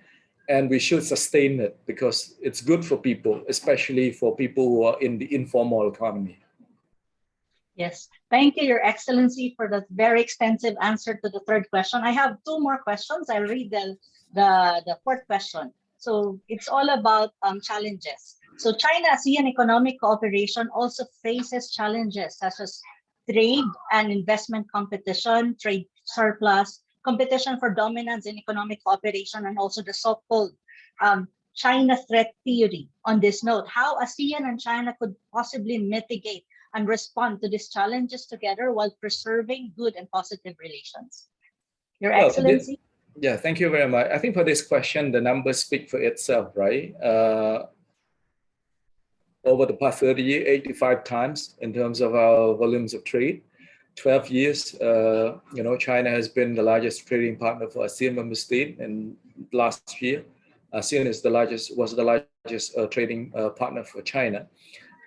Speaker 1: and we should sustain it because it's good for people, especially for people who are in the informal economy.
Speaker 3: Yes, thank you, Your Excellency, for that very extensive answer to the third question. I have two more questions. I'll read the fourth question. So it's all about challenges. So China-ASEAN economic cooperation also faces challenges such as trade and investment competition, trade surplus, competition for dominance in economic cooperation, and also the so-called China threat theory. On this note, how ASEAN and China could possibly mitigate and respond to these challenges together while preserving good and positive relations? Your Excellency?
Speaker 1: Yeah, thank you very much. I think for this question, the numbers speak for itself, right? Over the past 30 years, 85 times in terms of our volumes of trade. 12 years, China has been the largest trading partner for ASEAN member state. And last year, ASEAN was the largest trading partner for China.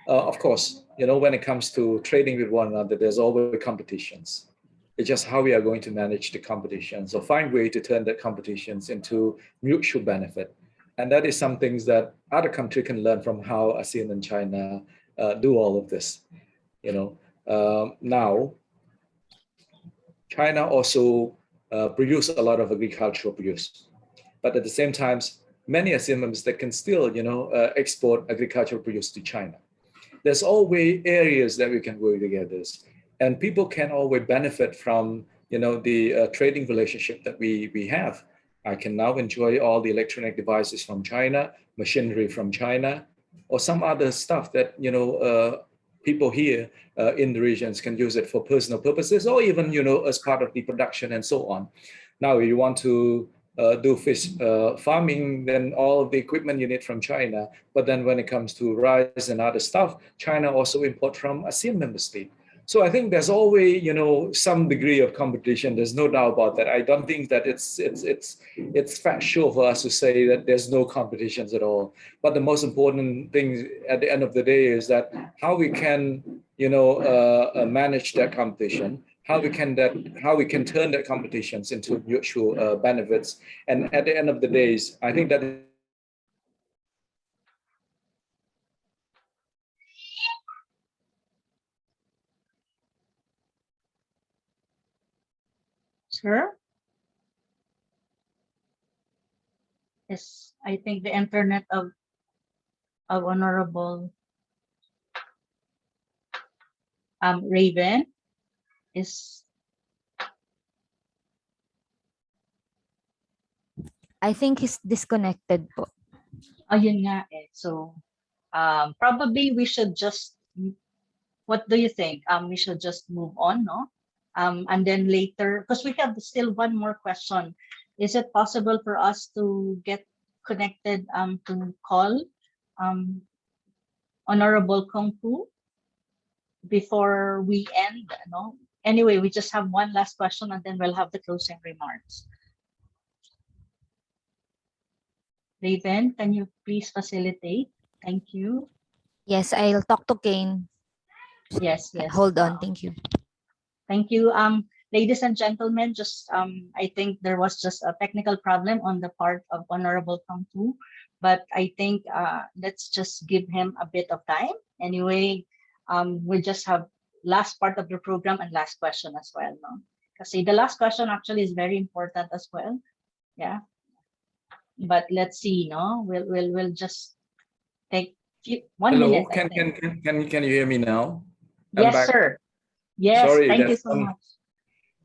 Speaker 1: Of course, when it comes to trading with one another, there's always competitions. It's just how we are going to manage the competition. So find a way to turn the competitions into mutual benefit. And that is some things that other countries can learn from how ASEAN and China do all of this. Now, China also produce a lot of agricultural produce, but at the same time, many ASEAN members that can still, export agricultural produce to China. There's always areas that we can work together, and people can always benefit from, the trading relationship that we have. I can now enjoy all the electronic devices from China, machinery from China, or some other stuff that, people here in the regions can use it for personal purposes, or even, as part of the production and so on. Now, if you want to do fish farming, then all of the equipment you need from China. But then when it comes to rice and other stuff, China also import from ASEAN member state. So I think there's always, some degree of competition. There's no doubt about that. I don't think that it's factual for us to say that there's no competitions at all. But the most important thing at the end of the day is that how we can, manage that competition, how we can turn that competitions into mutual benefits. And at the end of the days, I think that
Speaker 3: Sir? Yes, I think the internet of Honorable Raven is,
Speaker 7: I think he's disconnected po.
Speaker 3: ayun nga eh. So, probably we should just, what do you think? We should just move on, no? And then later, because we have still one more question. Is it possible for us to get connected to call Honorable Kung Fu before we end? No? Anyway, we just have one last question and then we'll have the closing remarks. Raven, can you please facilitate? Thank you.
Speaker 7: Yes, I'll talk to Kane.
Speaker 3: Yes.
Speaker 7: Hold on, thank you.
Speaker 3: Thank you. Ladies and gentlemen, just I think there was just a technical problem on the part of Honorable Kung Fu, but I think let's just give him a bit of time. Anyway, we just have last part of the program and last question as well. No? Because the last question actually is very important as well. Yeah. But let's see. No, we'll just take one
Speaker 1: hello,
Speaker 3: minute.
Speaker 1: can you hear me now? I'm
Speaker 3: Yes,
Speaker 1: back.
Speaker 3: sir. Yes,
Speaker 1: Sorry,
Speaker 3: thank you so much.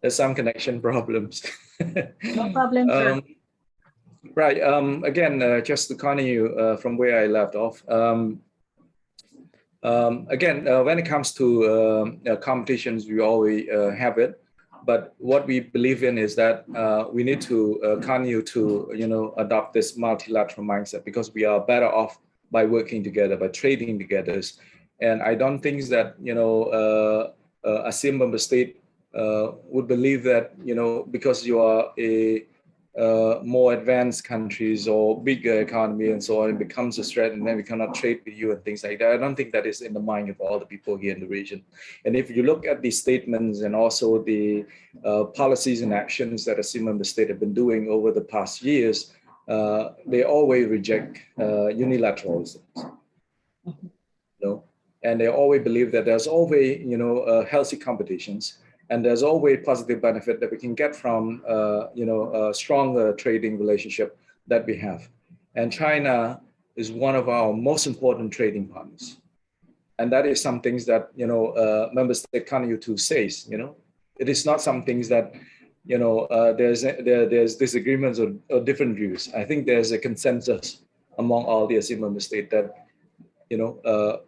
Speaker 1: There's some connection problems.
Speaker 3: No problem, sir.
Speaker 1: Right. Again, just to continue from where I left off. Again, when it comes to competitions, we always have it. But what we believe in is that we need to continue to, adopt this multilateral mindset, because we are better off by working together, by trading together. And I don't think that, a ASEAN member state would believe that, because you are a more advanced countries or bigger economy and so on, it becomes a threat and then we cannot trade with you and things like that. I don't think that is in the mind of all the people here in the region. And if you look at the statements and also the policies and actions that ASEAN member state have been doing over the past years, they always reject unilateralism. And they always believe that there's always, healthy competitions, and there's always positive benefit that we can get from, a stronger trading relationship that we have. And China is one of our most important trading partners. And that is some things that, member state continue to say, it is not some things that, there's disagreements or different views. I think there's a consensus among all the ASEAN member states that,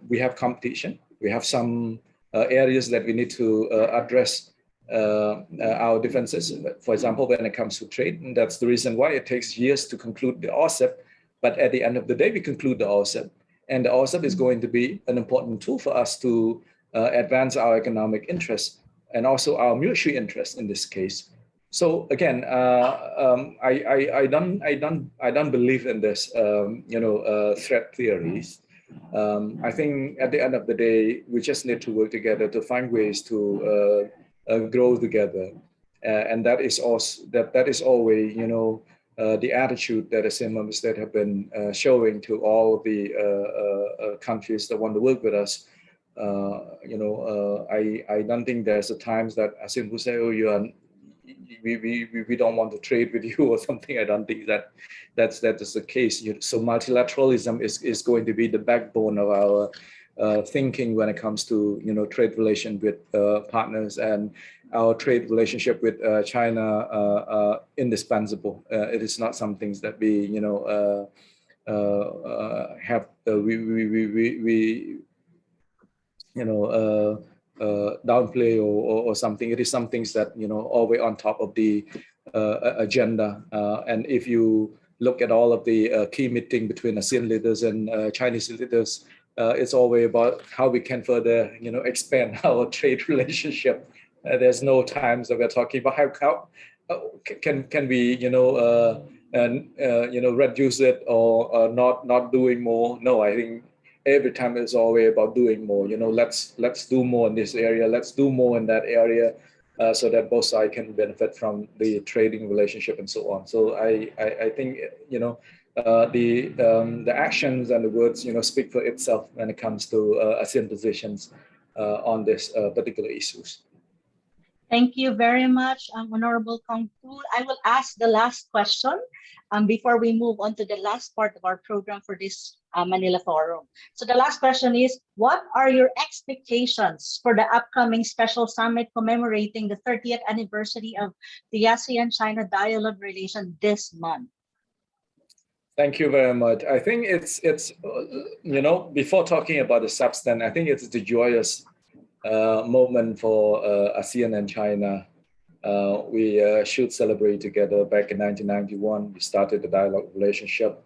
Speaker 1: we have competition. We have some areas that we need to address our differences. For example, when it comes to trade, and that's the reason why it takes years to conclude the Usec. But at the end of the day, we conclude the Usec, and the Usec is going to be an important tool for us to advance our economic interests and also our mutual interests in this case. So again, I don't believe in this, threat theories. I think at the end of the day, we just need to work together to find ways to grow together, and that is also that is always, the attitude that ASEAN member states have been showing to all of the countries that want to work with us. I don't think there's a times that ASEAN will say, "Oh, we don't want to trade with you" or something. I don't think that is the case. So multilateralism is going to be the backbone of our thinking when it comes to trade relation with partners, and our trade relationship with China indispensable. It is not some things that we have downplay or something. It is some things that always on top of the agenda. And if you look at all of the key meeting between ASEAN leaders and Chinese leaders, it's always about how we can further, expand our trade relationship. There's no times that we're talking about how can we, reduce it or not doing more. No, I think every time it's always about doing more. Let's do more in this area. Let's do more in that area. So that both sides can benefit from the trading relationship and so on. So I think the actions and the words speak for itself when it comes to ASEAN positions on this particular issues.
Speaker 3: Thank you very much, Honorable Kong Fu. I will ask the last question before we move on to the last part of our program for this Manila Forum. So the last question is, what are your expectations for the upcoming special summit commemorating the 30th anniversary of the ASEAN-China dialogue relation this month?
Speaker 1: Thank you very much. I think it's before talking about the substance, I think it's the joyous moment for ASEAN and China. We should celebrate together. Back in 1991, we started the dialogue relationship,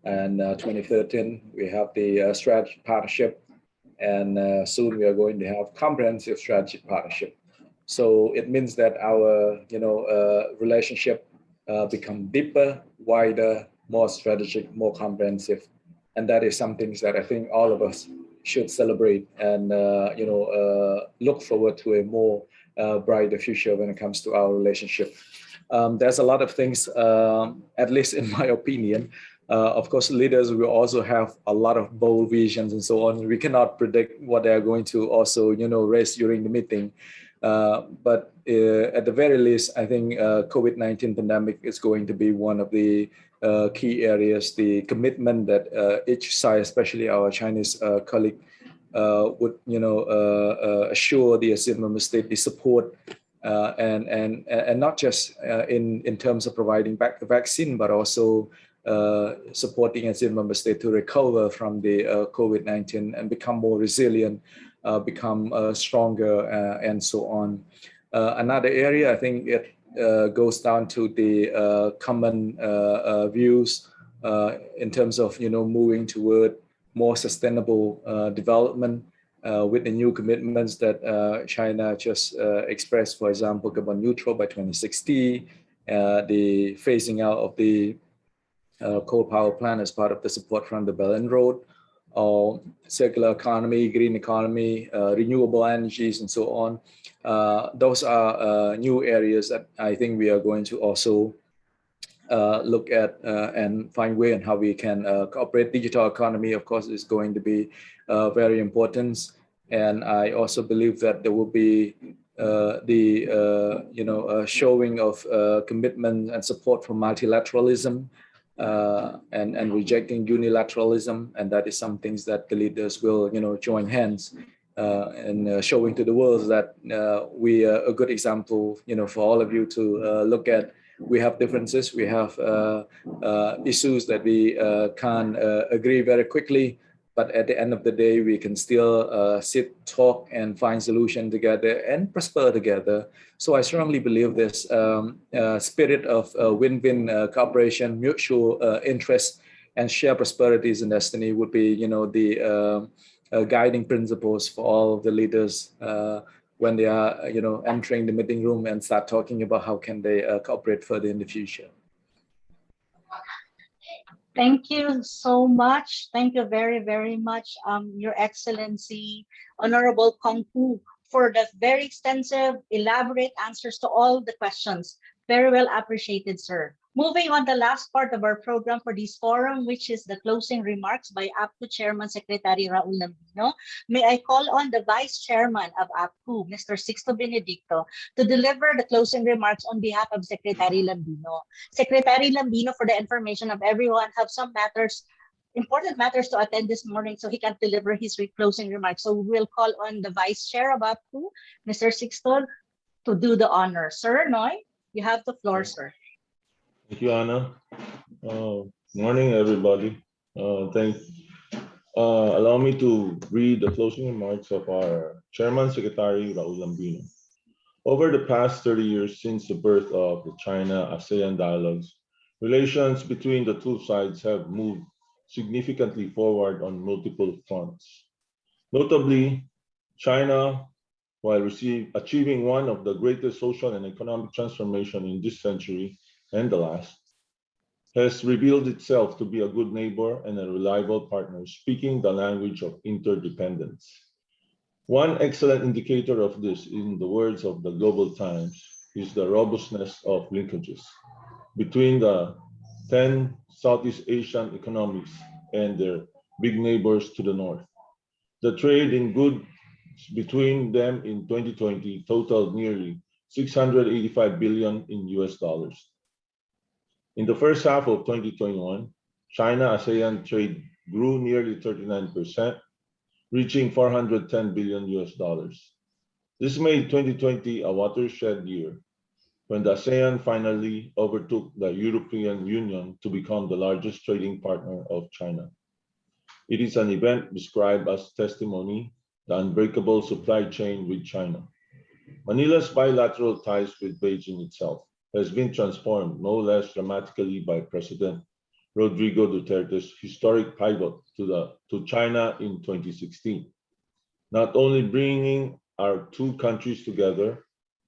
Speaker 1: and 2013 we have the strategic partnership, and soon we are going to have comprehensive strategic partnership. So it means that our relationship become deeper, wider, more strategic, more comprehensive, and that is something that I think all of us should celebrate and look forward to a more brighter future when it comes to our relationship. There's a lot of things, at least in my opinion. Of course, leaders will also have a lot of bold visions and so on. We cannot predict what they are going to also raise during the meeting. But at the very least, I think COVID-19 pandemic is going to be one of the key areas. The commitment that each side, especially our Chinese colleague, would assure the ASEAN member state the support and not just in terms of providing back the vaccine, but also supporting ASEAN member state to recover from the COVID-19 and become more resilient, become stronger, and so on. Another area, I think it goes down to the common views in terms of moving toward more sustainable development with the new commitments that China just expressed. For example, carbon neutral by 2060, the phasing out of the coal power plant as part of the support from the Belt and Road, or circular economy, green economy, renewable energies, and so on. Those are new areas that I think we are going to also look at and find way on how we can cooperate. Digital economy, of course, is going to be very important. And I also believe that there will be the showing of commitment and support for multilateralism and rejecting unilateralism. And that is some things that the leaders will join hands and showing to the world that we are a good example for all of you to look at. We have differences, we have issues that we can't agree very quickly, but at the end of the day, we can still sit, talk, and find solution together and prosper together. So I strongly believe this spirit of win-win cooperation, mutual interest, and shared prosperities and destiny would be, the guiding principles for all of the leaders when they are, entering the meeting room and start talking about how can they cooperate further in the future.
Speaker 3: Thank you so much. Thank you very, very much, Your Excellency, Honorable Kong Fu, for the very extensive, elaborate answers to all the questions. Very well appreciated, sir. Moving on the last part of our program for this forum, which is the closing remarks by APCU Chairman Secretary Raul Lambino. May I call on the Vice Chairman of APCU, Mr. Sixto Benedicto, to deliver the closing remarks on behalf of Secretary Lambino. Secretary Lambino, for the information of everyone, have some matters, important matters to attend this morning, so he can't deliver his closing remarks. So we'll call on the Vice Chair of APCU, Mr. Sixto, to do the honor. Sir Noy, you have the floor, sir.
Speaker 8: Thank you, Anna. Morning, everybody. Allow me to read the closing remarks of our Chairman Secretary Raul Lambino. Over the past 30 years since the birth of the China-ASEAN dialogues, relations between the two sides have moved significantly forward on multiple fronts. Notably, China, while achieving one of the greatest social and economic transformation in this century and the last, has revealed itself to be a good neighbor and a reliable partner, speaking the language of interdependence. One excellent indicator of this, in the words of the Global Times, is the robustness of linkages between the 10 Southeast Asian economies and their big neighbors to the north. The trade in goods between them in 2020 totaled nearly 685 billion in US dollars. In the first half of 2021, China-ASEAN trade grew nearly 39%, reaching 410 billion US dollars. This made 2020 a watershed year when the ASEAN finally overtook the European Union to become the largest trading partner of China. It is an event described as testimony, the unbreakable supply chain with China. Manila's bilateral ties with Beijing itself has been transformed no less dramatically by President Rodrigo Duterte's historic pivot to China in 2016. Not only bringing our two countries together,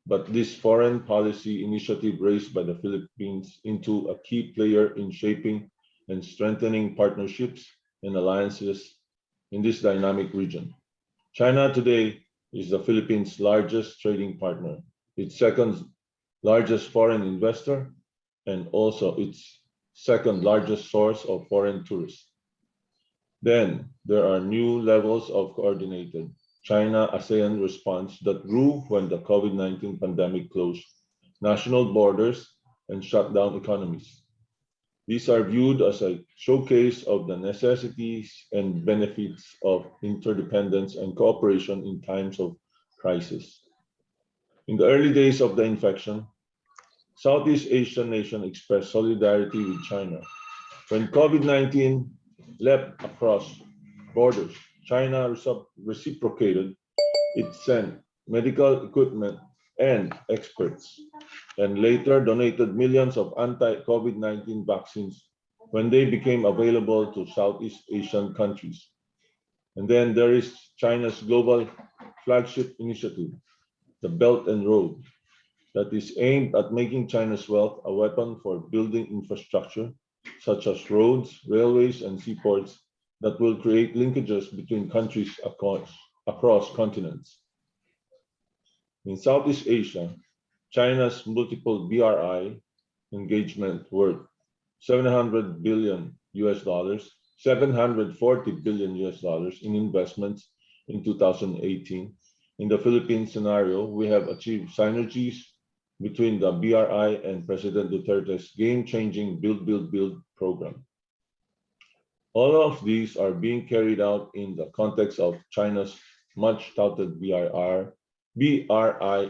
Speaker 8: but this foreign policy initiative raised by the Philippines into a key player in shaping and strengthening partnerships and alliances in this dynamic region. China today is the Philippines' largest trading partner, its second largest foreign investor, and also its second largest source of foreign tourists. Then there are new levels of coordinated China-ASEAN response that grew when the COVID-19 pandemic closed national borders and shut down economies. These are viewed as a showcase of the necessities and benefits of interdependence and cooperation in times of crisis. In the early days of the infection, Southeast Asian nations expressed solidarity with China. When COVID-19 leapt across borders, China reciprocated. It sent medical equipment and experts, and later donated millions of anti-COVID-19 vaccines when they became available to Southeast Asian countries. And then there is China's global flagship initiative, the Belt and Road, that is aimed at making China's wealth a weapon for building infrastructure, such as roads, railways, and seaports that will create linkages between countries across continents. In Southeast Asia, China's multiple BRI engagement worth 700 billion US dollars, 740 billion US dollars in investments in 2018. In the Philippine scenario, we have achieved synergies between the BRI and President Duterte's game-changing Build program. All of these are being carried out in the context of China's much-touted BRI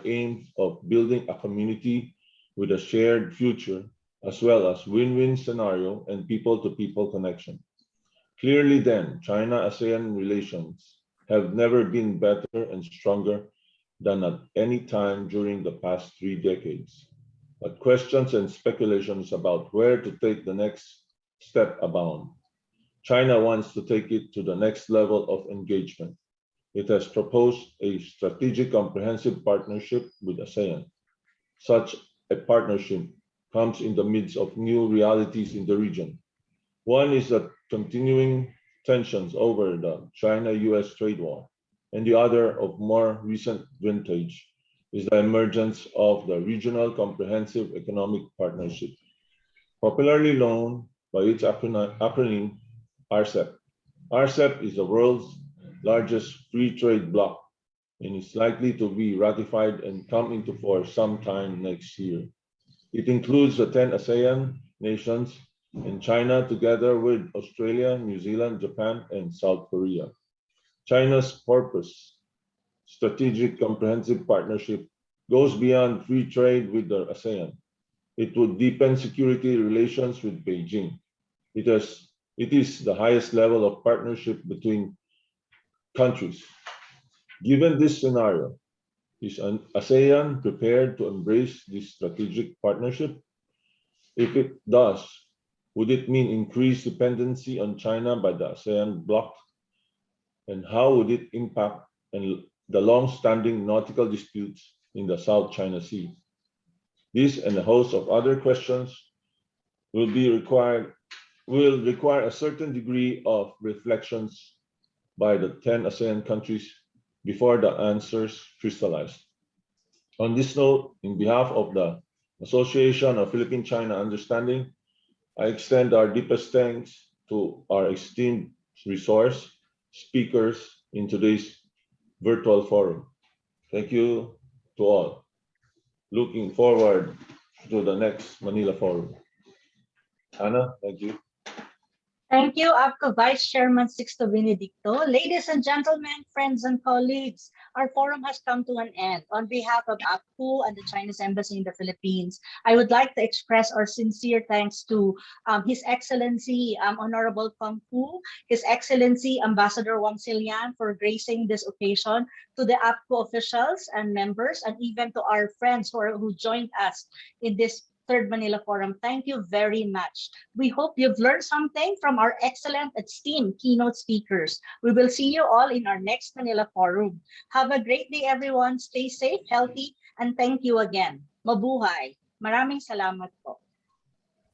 Speaker 8: aims of building a community with a shared future, as well as win-win scenario and people-to-people connection. Clearly then, China-ASEAN relations have never been better and stronger than at any time during the past 3 decades. But questions and speculations about where to take the next step abound. China wants to take it to the next level of engagement. It has proposed a strategic comprehensive partnership with ASEAN. Such a partnership comes in the midst of new realities in the region. One is the continuing tensions over the China-US trade war, and the other, of more recent vintage, is the emergence of the Regional Comprehensive Economic Partnership, popularly known by its acronym RCEP. RCEP is the world's largest free trade bloc and is likely to be ratified and come into force sometime next year. It includes the 10 ASEAN nations and China together with Australia, New Zealand, Japan, and South Korea. China's purpose, strategic comprehensive partnership, goes beyond free trade with the ASEAN. It would deepen security relations with Beijing. It is the highest level of partnership between countries. Given this scenario, Is ASEAN prepared to embrace this strategic partnership? If it does, would it mean increased dependency on China by the ASEAN bloc? And how would it impact the long-standing nautical disputes in the South China Sea? This and a host of other questions will require a certain degree of reflections by the 10 ASEAN countries before the answers crystallize. On this note, in behalf of the Association of Philippine-China Understanding, I extend our deepest thanks to our esteemed resource speakers in today's virtual forum. Thank you to all. Looking forward to the next Manila Forum. Anna, thank you.
Speaker 3: Thank you, APCO Vice Chairman Sixto Benedicto. Ladies and gentlemen, friends and colleagues, our forum has come to an end. On behalf of APCO and the Chinese Embassy in the Philippines, I would like to express our sincere thanks to His Excellency Honorable Kong Fu, His Excellency Ambassador Wang Zilian for gracing this occasion, to the APCO officials and members, and even to our friends who joined us in this Third Manila Forum. Thank you very much. We hope you've learned something from our excellent esteemed keynote speakers. We will see you all in our next Manila Forum. Have a great day, everyone. Stay safe, healthy, and thank you again. Mabuhay. Maraming salamat po.